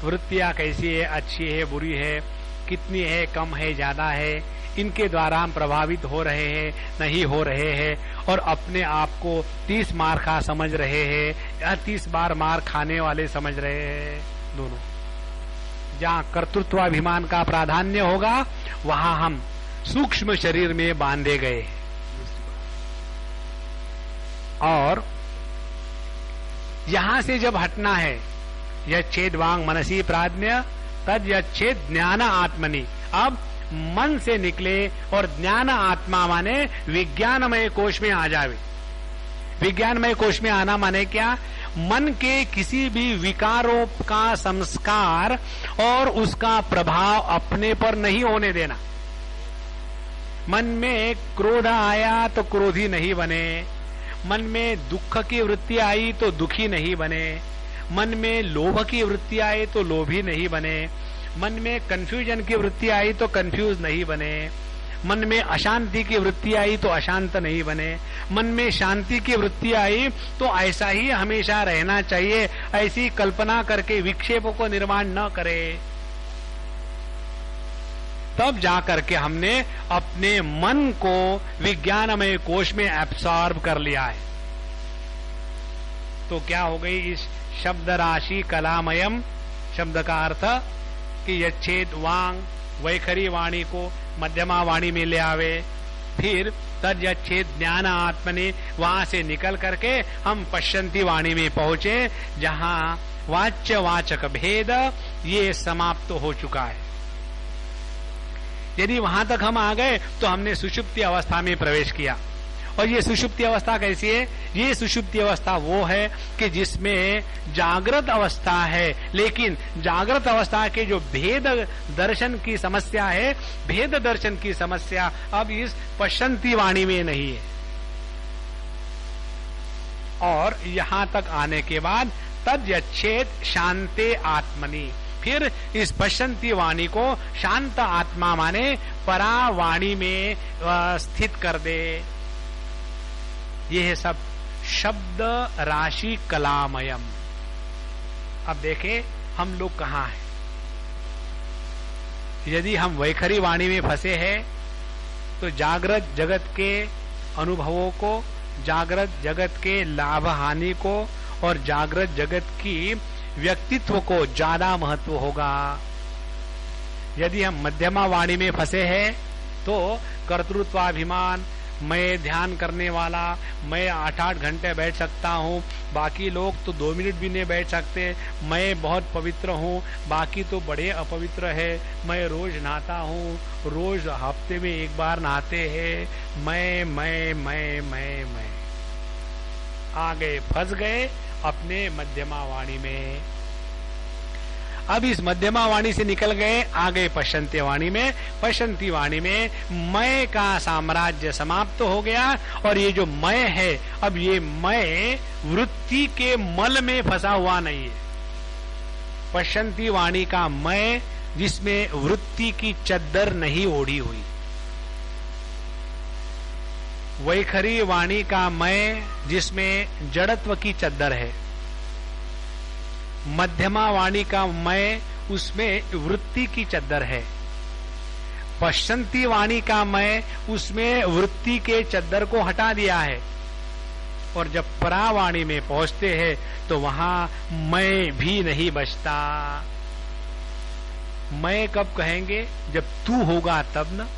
S1: वृत्तियां कैसी है, अच्छी है, बुरी है, कितनी है, कम है, ज्यादा है, इनके द्वारा हम प्रभावित हो रहे हैं, नहीं हो रहे हैं, और अपने आप को 30 मार खा समझ रहे हैं या 30 बार मार खाने वाले समझ रहे हैं। दोनों जहां कर्तृत्वाभिमान का प्राधान्य होगा वहां हम सूक्ष्म शरीर में बांधे गए। और यहां से जब हटना है, यच्छेद्वांग मनसी प्राज्ञः तद यच्छेद ज्ञान आत्मनि। अब मन से निकले और ज्ञान आत्मा माने विज्ञानमय कोश में आ जावे। विज्ञानमय कोश में आना माने क्या, मन के किसी भी विकारों का संस्कार और उसका प्रभाव अपने पर नहीं होने देना। मन में क्रोध आया तो क्रोधी नहीं बने, मन में दुख की वृत्ति आई तो दुखी नहीं बने, मन में लोभ की वृत्ति आई तो लोभी नहीं बने, मन में कंफ्यूजन की वृत्ति आई तो कंफ्यूज नहीं बने, मन में अशांति की वृत्ति आई तो अशांत नहीं बने, मन में शांति की वृत्ति आई तो ऐसा ही हमेशा रहना चाहिए, ऐसी कल्पना करके विक्षेपों को निर्माण न करे। तब जाकर के हमने अपने मन को विज्ञानमय कोश में एब्सॉर्ब कर लिया है। तो क्या हो गई इस शब्द राशि कलामयम शब्द का अर्थ कि यच्छेद वांग वैखरी वाणी को मध्यमा वाणी में ले आवे, फिर तद यच्छेद ज्ञान आत्मनि, वहां से निकल करके हम पश्यंती वाणी में पहुंचे जहां वाच्य वाचक भेद ये समाप्त हो चुका है। यदि वहां तक हम आ गए तो हमने सुषुप्ति अवस्था में प्रवेश किया। और ये सुषुप्ति अवस्था कैसी है, ये सुषुप्ति अवस्था वो है कि जिसमें जागृत अवस्था है, लेकिन जागृत अवस्था के जो भेद दर्शन की समस्या है, भेद दर्शन की समस्या अब इस पश्यंती वाणी में नहीं है। और यहां तक आने के बाद तद यच्छेद शांते आत्मनि, फिर इस पश्यंती वाणी को शांत आत्मा माने परा वाणी में स्थित कर दे। ये है सब शब्द राशि कलामयम। अब देखें हम लोग कहाँ हैं। यदि हम वैखरी वाणी में फंसे हैं तो जागृत जगत के अनुभवों को जागृत जगत के लाभ हानि को और जागृत जगत की व्यक्तित्व को ज्यादा महत्व होगा। यदि हम मध्यमा वाणी में फंसे हैं तो कर्तृत्वाभिमान, मैं ध्यान करने वाला, मैं 8-8 घंटे बैठ सकता हूँ, बाकी लोग तो 2 मिनट भी नहीं बैठ सकते, मैं बहुत पवित्र हूँ, बाकी तो बड़े अपवित्र है, मैं रोज नहाता हूँ, रोज हफ्ते में 1 बार नहाते हैं, मैं आ गए, फंस गए अपने मध्यमा वाणी में। अब इस मध्यमा वाणी से निकल गए, आ गए पश्चंती वाणी में। पश्चंती वाणी में मैं का साम्राज्य समाप्त हो गया और ये जो मैं है, अब ये मैं वृत्ति के मल में फंसा हुआ नहीं है। पश्चंती वाणी का मैं जिसमें वृत्ति की चद्दर नहीं ओढ़ी हुई। वैखरी वाणी का मैं जिसमें जड़त्व की चद्दर है। मध्यमा वाणी का मैं उसमें वृत्ति की चद्दर है। पश्चंती वाणी का मैं उसमें वृत्ति के चद्दर को हटा दिया है। और जब परावाणी में पहुंचते हैं तो वहां मैं भी नहीं बचता। मैं कब कहेंगे? जब तू होगा तब न।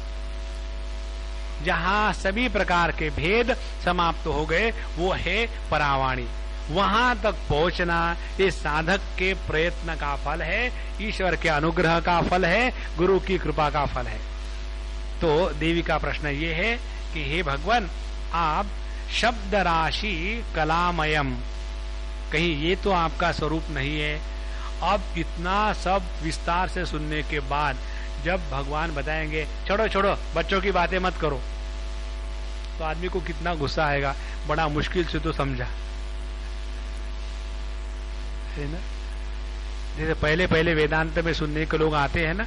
S1: जहां सभी प्रकार के भेद समाप्त हो गए वो है परावाणी। वहां तक पहुंचना ये साधक के प्रयत्न का फल है, ईश्वर के अनुग्रह का फल है, गुरु की कृपा का फल है। तो देवी का प्रश्न ये है कि हे भगवान, आप शब्द राशि कलामयम, कहीं ये तो आपका स्वरूप नहीं है। अब इतना सब विस्तार से सुनने के बाद जब भगवान बताएंगे छोड़ो छोड़ो बच्चों की बातें मत करो, तो आदमी को कितना गुस्सा आएगा। बड़ा मुश्किल से तो समझा है ना। जैसे पहले पहले वेदांत में सुनने के लोग आते हैं ना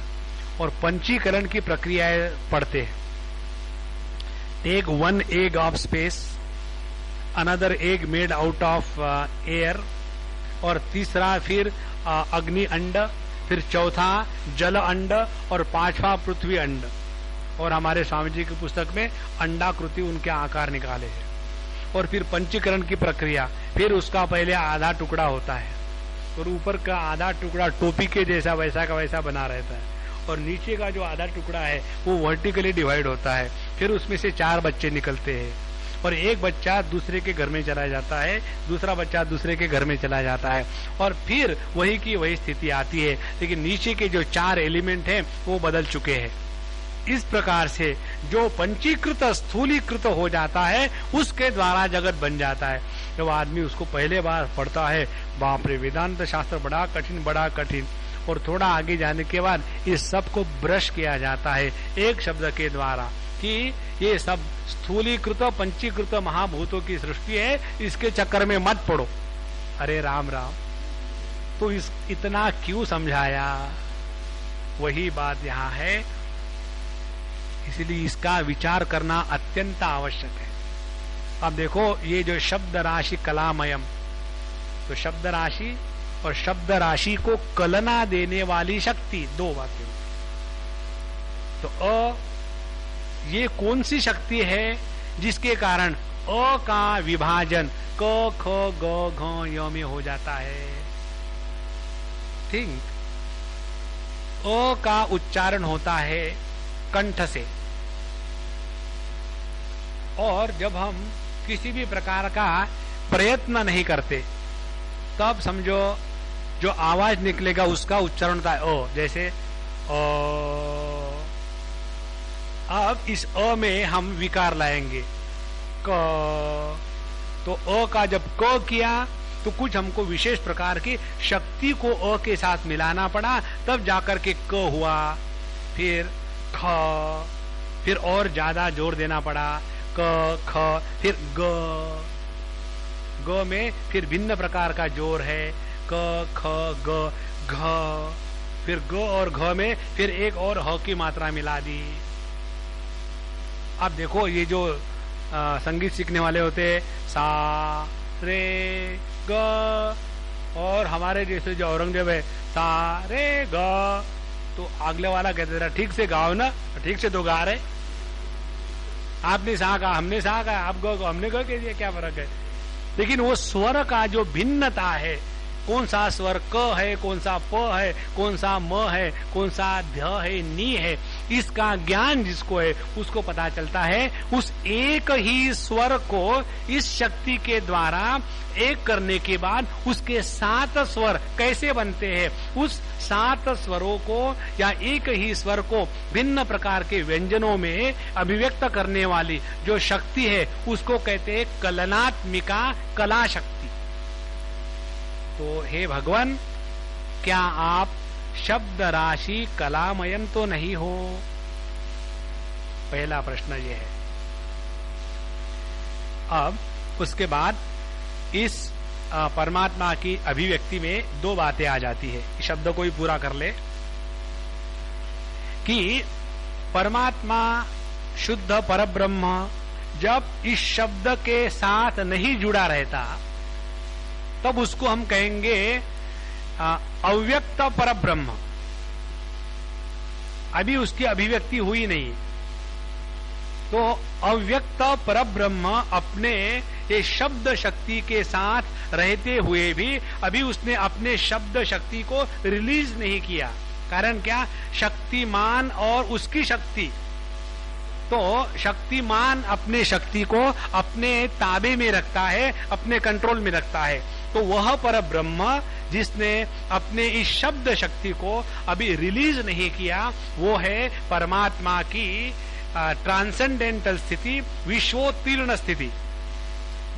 S1: और पंचीकरण की प्रक्रियाएं पढ़ते हैं। एक 1 egg of space, another egg made out of air, और तीसरा फिर अग्नि अंड, फिर चौथा जल अंड और 5वां पृथ्वी अंड। और हमारे स्वामी जी की पुस्तक में अंडाकृति उनके आकार निकाले हैं। और फिर पंचीकरण की प्रक्रिया, फिर उसका पहले आधा टुकड़ा होता है और ऊपर का आधा टुकड़ा टोपी के जैसा वैसा का वैसा बना रहता है, और नीचे का जो आधा टुकड़ा है वो वर्टिकली डिवाइड होता है। फिर उसमें से 4 बच्चे निकलते हैं और एक बच्चा दूसरे के घर में चला जाता है, दूसरा बच्चा दूसरे के घर में चला जाता है, और फिर वही की वही स्थिति आती है, लेकिन नीचे के जो 4 एलिमेंट हैं वो बदल चुके हैं। इस प्रकार से जो पंचीकृत स्थूलीकृत हो जाता है उसके द्वारा जगत बन जाता है। जब आदमी उसको पहले बार पढ़ता है, बाप रे वेदांत शास्त्र बड़ा कठिन, और थोड़ा आगे जाने के बाद इस सब को ब्रश किया जाता है एक शब्द के द्वारा कि ये सब स्थूलीकृत पंचीकृत महाभूतों की सृष्टि है, इसके चक्कर में मत पड़ो। अरे राम राम, तो इतना क्यों समझाया? वही बात यहाँ है, इसलिए इसका विचार करना अत्यंत आवश्यक है। अब देखो ये जो शब्द राशि कलामयम, तो शब्द राशि और शब्द राशि को कलना देने वाली शक्ति, 2 वाक्यों। तो ये कौन सी शक्ति है जिसके कारण अ का विभाजन क ख ग घ य में हो जाता है? थिंक, अ का उच्चारण होता है कंठ से, और जब हम किसी भी प्रकार का प्रयत्न नहीं करते तब समझो जो आवाज निकलेगा उसका उच्चारण होता है अ, जैसे अ। अब इस अ में हम विकार लाएंगे क, तो अ का जब क किया तो कुछ हमको विशेष प्रकार की शक्ति को अ के साथ मिलाना पड़ा, तब जाकर के क हुआ। फिर ख, फिर और ज्यादा जोर देना पड़ा, क ख, फिर ग। ग में फिर भिन्न प्रकार का जोर है, क ख ग घ। फिर ग और घ में फिर एक और ह की मात्रा मिला दी। अब देखो ये जो संगीत सीखने वाले होते हैं, सा रे ग, और हमारे जैसे जो औरंगजेब है सा रे ग, तो अगले वाला कहते रहा ठीक से गाओ ना, ठीक से तो गा रहे, आपने सा कहा, हमने सा कहा, आप ग हमने ग कह दिया, क्या फर्क है? लेकिन वो स्वर का जो भिन्नता है, कौन सा स्वर क है, कौन सा प है, कौन सा म है, कौन सा ध है, नी है, इसका ज्ञान जिसको है उसको पता चलता है। उस एक ही स्वर को इस शक्ति के द्वारा एक करने के बाद उसके 7 स्वर कैसे बनते हैं, उस 7 स्वरों को या एक ही स्वर को भिन्न प्रकार के व्यंजनों में अभिव्यक्त करने वाली जो शक्ति है उसको कहते हैं कलनात्मिका कला शक्ति। तो हे भगवान, क्या आप शब्द राशि कलामयम तो नहीं हो? पहला प्रश्न ये है। अब उसके बाद इस परमात्मा की अभिव्यक्ति में 2 बातें आ जाती है। शब्द को ही पूरा कर ले कि परमात्मा शुद्ध परब्रह्म जब इस शब्द के साथ नहीं जुड़ा रहता तब उसको हम कहेंगे अव्यक्त परब्रह्म। अभी उसकी अभिव्यक्ति हुई नहीं, तो अव्यक्त परब्रह्म अपने ये शब्द शक्ति के साथ रहते हुए भी अभी उसने अपने शब्द शक्ति को रिलीज नहीं किया। कारण क्या? शक्तिमान और उसकी शक्ति। तो शक्तिमान अपने शक्ति को अपने ताबे में रखता है, अपने कंट्रोल में रखता है। तो वह परब्रह्म जिसने अपने इस शब्द शक्ति को अभी रिलीज नहीं किया, वो है परमात्मा की ट्रांसेंडेंटल स्थिति, विश्वोत्तीर्ण स्थिति,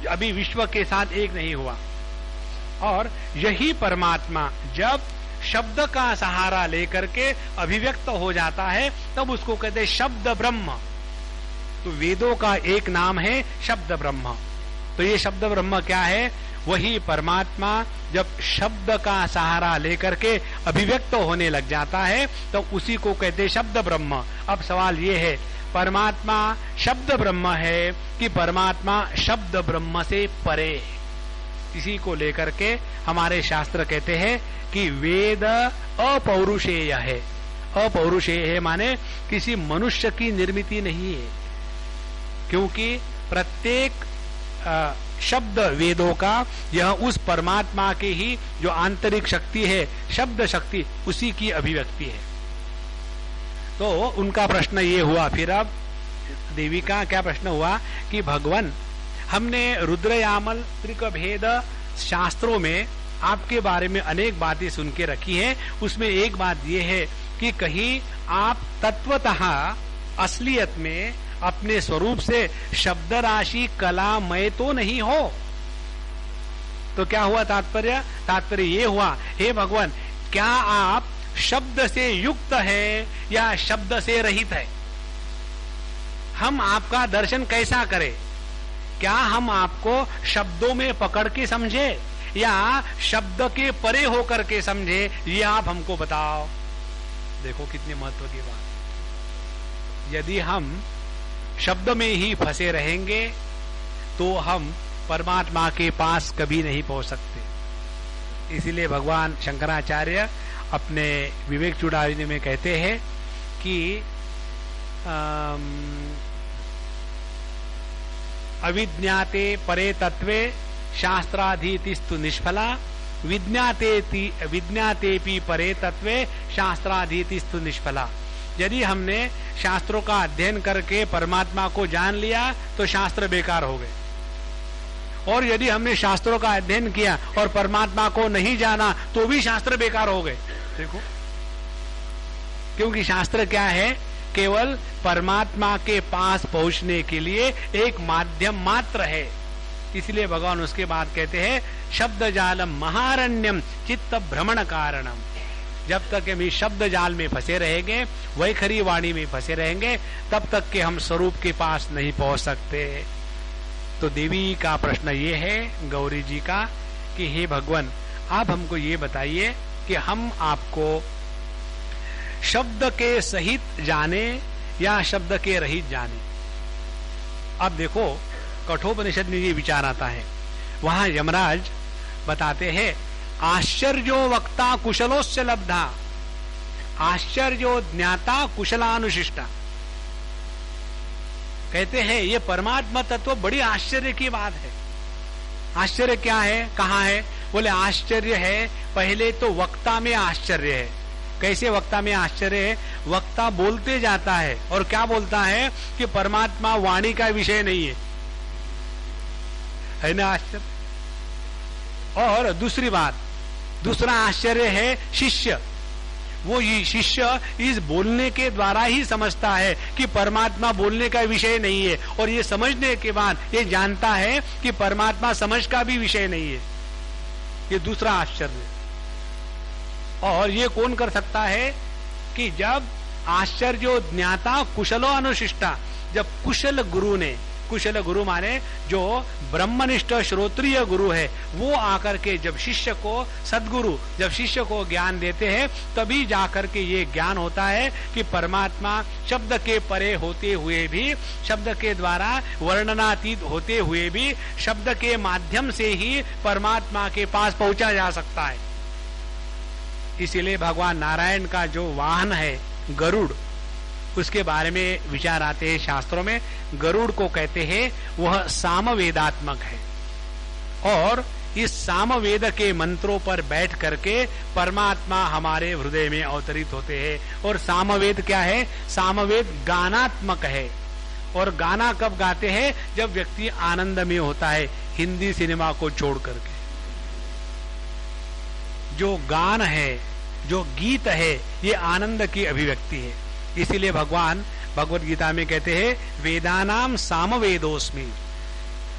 S1: अभी विश्व के साथ एक नहीं हुआ। और यही परमात्मा जब शब्द का सहारा लेकर के अभिव्यक्त हो जाता है तब उसको कहते हैं शब्द ब्रह्म। तो वेदों का एक नाम है शब्द ब्रह्म। तो ये शब्द ब्रह्म क्या है? वही परमात्मा जब शब्द का सहारा लेकर के अभिव्यक्त होने लग जाता है तो उसी को कहते हैं शब्द ब्रह्म। अब सवाल ये है, परमात्मा शब्द ब्रह्म है कि परमात्मा शब्द ब्रह्म से परे? इसी को लेकर के हमारे शास्त्र कहते हैं कि वेद अपौरुषेय है। अपौरुषेय है माने किसी मनुष्य की निर्मित नहीं है, क्योंकि प्रत्येक शब्द वेदों का यह उस परमात्मा की ही जो आंतरिक शक्ति है, शब्द शक्ति, उसी की अभिव्यक्ति है। तो उनका प्रश्न ये हुआ, फिर अब देवी का क्या प्रश्न हुआ कि भगवान, हमने रुद्रयामल त्रिक भेद शास्त्रों में आपके बारे में अनेक बातें सुन के रखी हैं। उसमें एक बात यह है कि कहीं आप तत्वतः असलियत में अपने स्वरूप से शब्द राशि कलामय तो नहीं हो। तो क्या हुआ तात्पर्य? तात्पर्य ये हुआ, हे भगवान, क्या आप शब्द से युक्त है या शब्द से रहित है? हम आपका दर्शन कैसा करें? क्या हम आपको शब्दों में पकड़ के समझे या शब्द के परे होकर के समझे? ये आप हमको बताओ। देखो कितने महत्व की बात। यदि हम शब्द में ही फंसे रहेंगे तो हम परमात्मा के पास कभी नहीं पहुंच सकते। इसीलिए भगवान शंकराचार्य अपने विवेक चूड़ामणि में कहते हैं कि अविज्ञाते परे तत्वे शास्त्राधीतिस्तु निष्फला, विज्ञातेपि परे तत्वे शास्त्राधीतिस्तु निष्फला। यदि हमने शास्त्रों का अध्ययन करके परमात्मा को जान लिया तो शास्त्र बेकार हो गए, और यदि हमने शास्त्रों का अध्ययन किया और परमात्मा को नहीं जाना तो भी शास्त्र बेकार हो गए। देखो, क्योंकि शास्त्र क्या है? केवल परमात्मा के पास पहुंचने के लिए एक माध्यम मात्र है। इसलिए भगवान उसके बाद कहते हैं शब्द जालम महारण्यम चित्त भ्रमण कारणम। जब तक हम इस शब्द जाल में फंसे रहेंगे, वैखरी वाणी में फंसे रहेंगे, तब तक के हम स्वरूप के पास नहीं पहुंच सकते। तो देवी का प्रश्न ये है, गौरी जी का, कि हे भगवान, आप हमको ये बताइए कि हम आपको शब्द के सहित जाने या शब्द के रहित जाने। अब देखो, कठोपनिषद में ये विचार आता है। वहां यमराज बताते हैं, आश्चर्यो वक्ता कुशलोस्य लब्धा, आश्चर्यो ज्ञाता कुशलानुशिष्टा। कहते हैं ये परमात्मा तत्व बड़ी आश्चर्य की बात है। आश्चर्य क्या है, कहाँ है? बोले आश्चर्य है, पहले तो वक्ता में आश्चर्य है। कैसे वक्ता में आश्चर्य है? वक्ता बोलते जाता है और क्या बोलता है कि परमात्मा वाणी का विषय नहीं है ना आश्चर्य। और दूसरी बात, दूसरा आश्चर्य है शिष्य। वो ये शिष्य इस बोलने के द्वारा ही समझता है कि परमात्मा बोलने का विषय नहीं है, और ये समझने के बाद ये जानता है कि परमात्मा समझ का भी विषय नहीं है। ये दूसरा आश्चर्य। और ये कौन कर सकता है कि जब आश्चर्यो ज्ञाता कुशलो अनुशिष्टा, जब कुशल गुरु ने, कुशल गुरु माने जो ब्रह्मनिष्ठ श्रोत्रिय गुरु है, वो आकर के जब शिष्य को, सदगुरु जब शिष्य को ज्ञान देते हैं, तभी जाकर के ये ज्ञान होता है कि परमात्मा शब्द के परे होते हुए भी, शब्द के द्वारा वर्णनातीत होते हुए भी, शब्द के माध्यम से ही परमात्मा के पास पहुंचा जा सकता है। इसीलिए भगवान नारायण का जो वाहन है गरुड़, उसके बारे में विचार आते हैं शास्त्रों में। गरुड़ को कहते हैं वह सामवेदात्मक है, और इस सामवेद के मंत्रों पर बैठ करके परमात्मा हमारे हृदय में अवतरित होते हैं। और सामवेद क्या है? सामवेद गानात्मक है। और गाना कब गाते हैं? जब व्यक्ति आनंद में होता है, हिंदी सिनेमा को छोड़ करके। जो गान है, जो गीत है, ये आनंद की अभिव्यक्ति है। इसीलिए भगवान भगवत गीता में कहते हैं वेदानाम सामवेदोस्मि।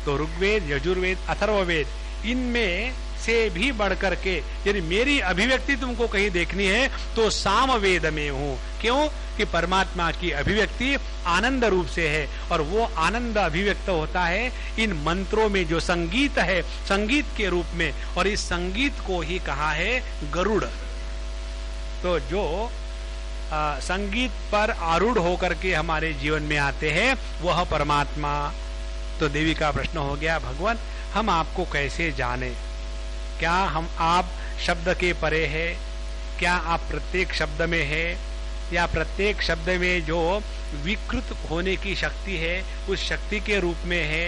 S1: तो ऋग्वेद, यजुर्वेद, अथर्ववेद, इनमें से भी बढ़कर के यदि मेरी अभिव्यक्ति तुमको कहीं देखनी है तो सामवेद में हूं। क्यों? कि परमात्मा की अभिव्यक्ति आनंद रूप से है, और वो आनंद अभिव्यक्त होता है इन मंत्रों में जो संगीत है, संगीत के रूप में। और इस संगीत को ही कहा है गरुड़। तो जो संगीत पर आरूढ़ होकर के हमारे जीवन में आते हैं वह परमात्मा। तो देवी का प्रश्न हो गया, भगवान हम आपको कैसे जाने? क्या हम आप शब्द के परे है? क्या आप प्रत्येक शब्द में है? या प्रत्येक शब्द में जो विकृत होने की शक्ति है उस शक्ति के रूप में है,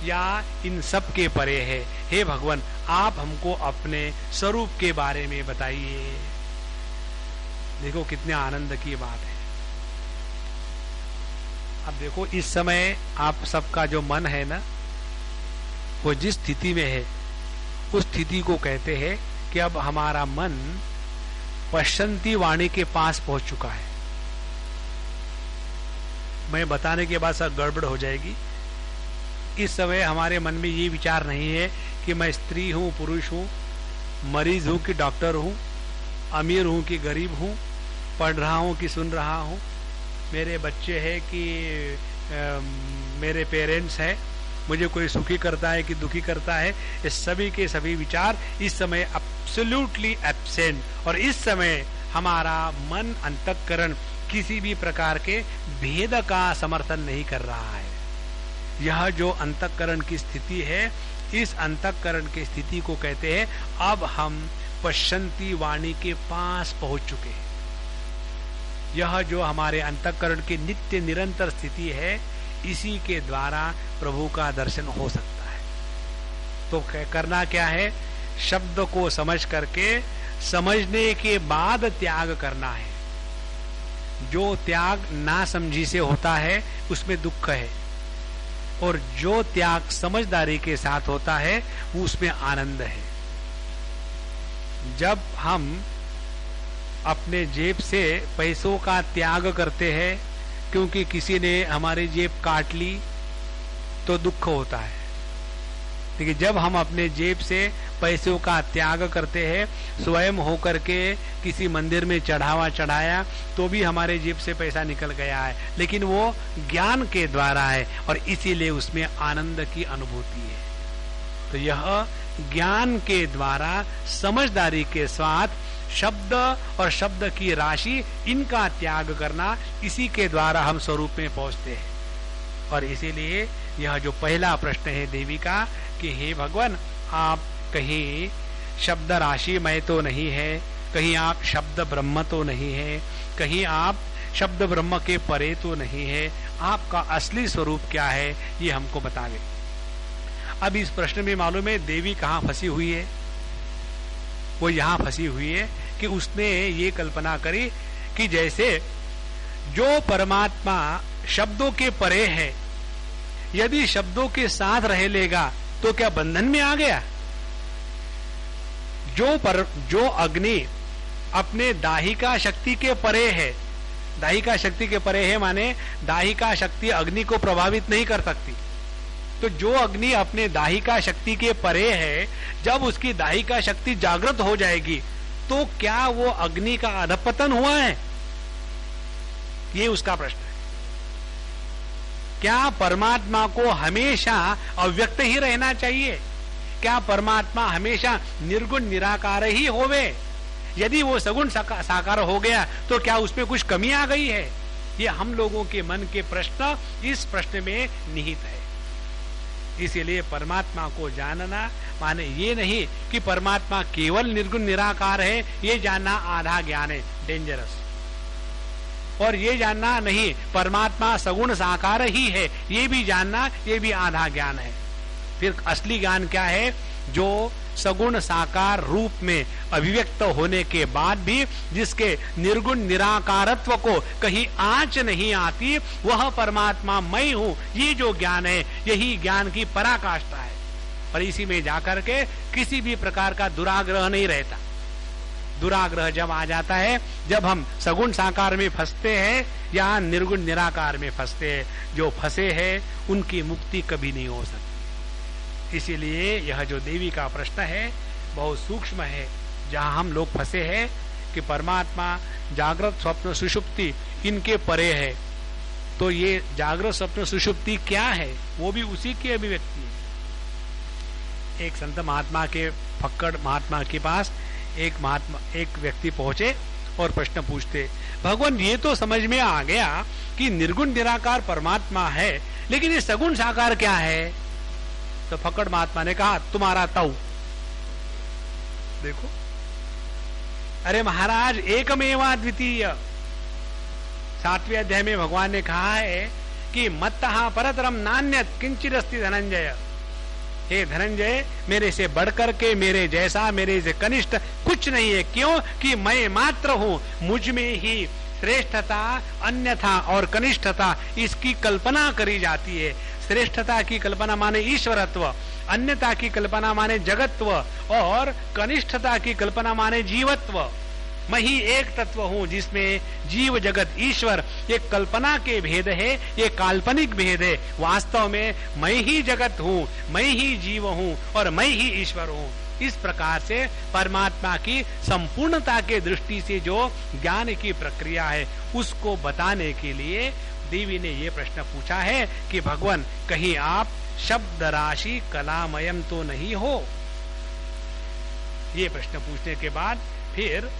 S1: या इन सब के परे है? हे भगवान, आप हमको अपने स्वरूप के बारे में बताइए। देखो कितने आनंद की बात है। अब देखो इस समय आप सबका जो मन है ना, वो जिस स्थिति में है उस स्थिति को कहते हैं कि अब हमारा मन पश्चंती वाणी के पास पहुंच चुका है। मैं बताने के बाद सब गड़बड़ हो जाएगी। इस समय हमारे मन में ये विचार नहीं है कि मैं स्त्री हूं, पुरुष हूं, मरीज हूं कि डॉक्टर हूं, अमीर हूं कि गरीब हूं, पढ़ रहा हूं कि सुन रहा हूं, मेरे बच्चे हैं कि मेरे पेरेंट्स हैं, मुझे कोई सुखी करता है कि दुखी करता है। ये सभी के सभी विचार इस समय एब्सोल्युटली एब्सेंट। और इस समय हमारा मन, अंतःकरण किसी भी प्रकार के भेद का समर्थन नहीं कर रहा है। यह जो अंतःकरण की स्थिति है, इस अंतःकरण की स्थिति को कहते हैं अब हम पश्चंती वाणी के पास पहुंच चुके हैं। यह जो हमारे अंतःकरण की नित्य निरंतर स्थिति है, इसी के द्वारा प्रभु का दर्शन हो सकता है। तो करना क्या है? शब्द को समझ करके, समझने के बाद त्याग करना है। जो त्याग ना समझी से होता है उसमें दुख है, और जो त्याग समझदारी के साथ होता है उसमें आनंद है। जब हम अपने जेब से पैसों का त्याग करते हैं क्योंकि किसी ने हमारी जेब काट ली तो दुख होता है, लेकिन जब हम अपने जेब से पैसों का त्याग करते हैं, स्वयं होकर के किसी मंदिर में चढ़ावा चढ़ाया तो भी हमारे जेब से पैसा निकल गया है, लेकिन वो ज्ञान के द्वारा है और इसीलिए उसमें आनंद की अनुभूति है। तो यह ज्ञान के द्वारा समझदारी के साथ शब्द और शब्द की राशि, इनका त्याग करना, इसी के द्वारा हम स्वरूप में पहुंचते हैं। और इसीलिए यह जो पहला प्रश्न है देवी का कि हे भगवान, आप कहीं शब्द राशि में तो नहीं है, कहीं आप शब्द ब्रह्म तो नहीं है, कहीं आप शब्द ब्रह्म के परे तो नहीं है, आपका असली स्वरूप क्या है ये हमको बतावे। अब इस प्रश्न में मालूम है देवी कहाँ फंसी हुई है? वो यहाँ फंसी हुई है कि उसने ये कल्पना करी कि जैसे जो परमात्मा शब्दों के परे है, यदि शब्दों के साथ रह लेगा तो क्या बंधन में आ गया? जो अग्नि अपने दाहिका शक्ति के परे है, दाहिका शक्ति के परे है माने दाहिका शक्ति अग्नि को प्रभावित नहीं कर सकती। तो जो अग्नि अपने दाहिका शक्ति के परे है, जब उसकी दाहिका शक्ति जागृत हो जाएगी तो क्या वो अग्नि का अधपतन हुआ है? ये उसका प्रश्न है। क्या परमात्मा को हमेशा अव्यक्त ही रहना चाहिए? क्या परमात्मा हमेशा निर्गुण निराकार ही होवे? यदि वो सगुण साकार हो गया तो क्या उसमें कुछ कमी आ गई है? ये हम लोगों के मन के प्रश्न इस प्रश्न में निहित है। इसीलिए परमात्मा को जानना माने ये नहीं कि परमात्मा केवल निर्गुण निराकार है, ये जानना आधा ज्ञान है, डेंजरस। और ये जानना नहीं परमात्मा सगुण साकार ही है, ये भी जानना, ये भी आधा ज्ञान है। फिर असली ज्ञान क्या है? जो सगुण साकार रूप में अभिव्यक्त होने के बाद भी जिसके निर्गुण निराकारत्व को कहीं आंच नहीं आती, वह परमात्मा मैं हूं, ये जो ज्ञान है यही ज्ञान की पराकाष्ठा है। और इसी में जाकर के किसी भी प्रकार का दुराग्रह नहीं रहता। दुराग्रह जब आ जाता है जब हम सगुण साकार में फंसते हैं या निर्गुण निराकार में फंसते हैं। जो फंसे हैं उनकी मुक्ति कभी नहीं हो सकती। इसीलिए यह जो देवी का प्रश्न है बहुत सूक्ष्म है, जहां हम लोग फंसे हैं कि परमात्मा जागृत स्वप्न सुषुप्ति इनके परे है। तो ये जागृत स्वप्न सुषुप्ति क्या है? वो भी उसी की अभिव्यक्ति है। एक संत महात्मा के फक्कड़ महात्मा के पास एक व्यक्ति पहुंचे और प्रश्न पूछते, भगवान ये तो समझ में आ गया कि निर्गुण निराकार परमात्मा है, लेकिन ये सगुण साकार क्या है? तो फक्कड़ महात्मा ने कहा तुम्हारा तऊ। देखो, अरे महाराज एकमेवा द्वितीय। 7वें अध्याय में भगवान ने कहा है कि मत्तः परतरम नान्यत् किंचिदस्ति धनंजय। हे धनंजय, मेरे से बढ़कर के, मेरे जैसा, मेरे से कनिष्ठ कुछ नहीं है। क्यों? कि मैं मात्र हूं, मुझ में ही श्रेष्ठता, अन्यथा और कनिष्ठता इसकी कल्पना करी जाती है। श्रेष्ठता की कल्पना माने ईश्वरत्व, अन्यता की कल्पना माने जगत्व और कनिष्ठता की कल्पना माने जीवत्व। मैं ही एक तत्व हूँ जिसमें जीव जगत ईश्वर ये कल्पना के भेद है, ये काल्पनिक भेद है। वास्तव में मैं ही जगत हूँ, मैं ही जीव हूँ और मैं ही ईश्वर हूँ। इस प्रकार से परमात्मा की संपूर्णता के दृष्टि से जो ज्ञान की प्रक्रिया है उसको बताने के लिए देवी ने ये प्रश्न पूछा है कि भगवान कहीं आप शब्द राशि कलामयम तो नहीं हो? ये प्रश्न पूछने के बाद फिर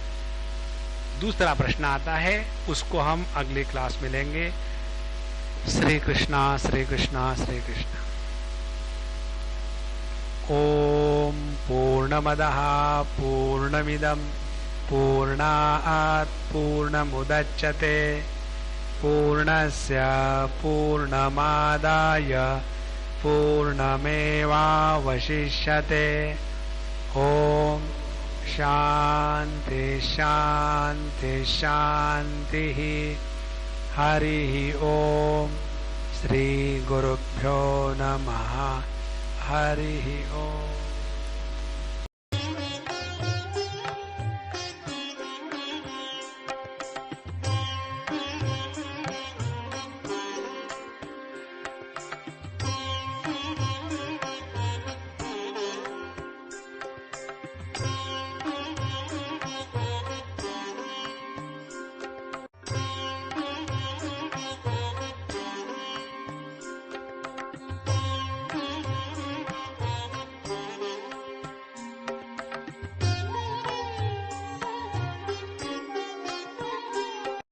S1: दूसरा प्रश्न आता है, उसको हम अगले क्लास में लेंगे। श्री कृष्णा श्री कृष्णा श्री कृष्णा। ओम पूर्णमदः पूर्णमिदं पूर्णात् पूर्णमुदच्यते पूर्णस्य पूर्णमादाय पूर्णमेवावशिष्यते। ओम शांति शांति शांति। हरि ओम। श्री गुरुभ्यो नमः। हरि ओम।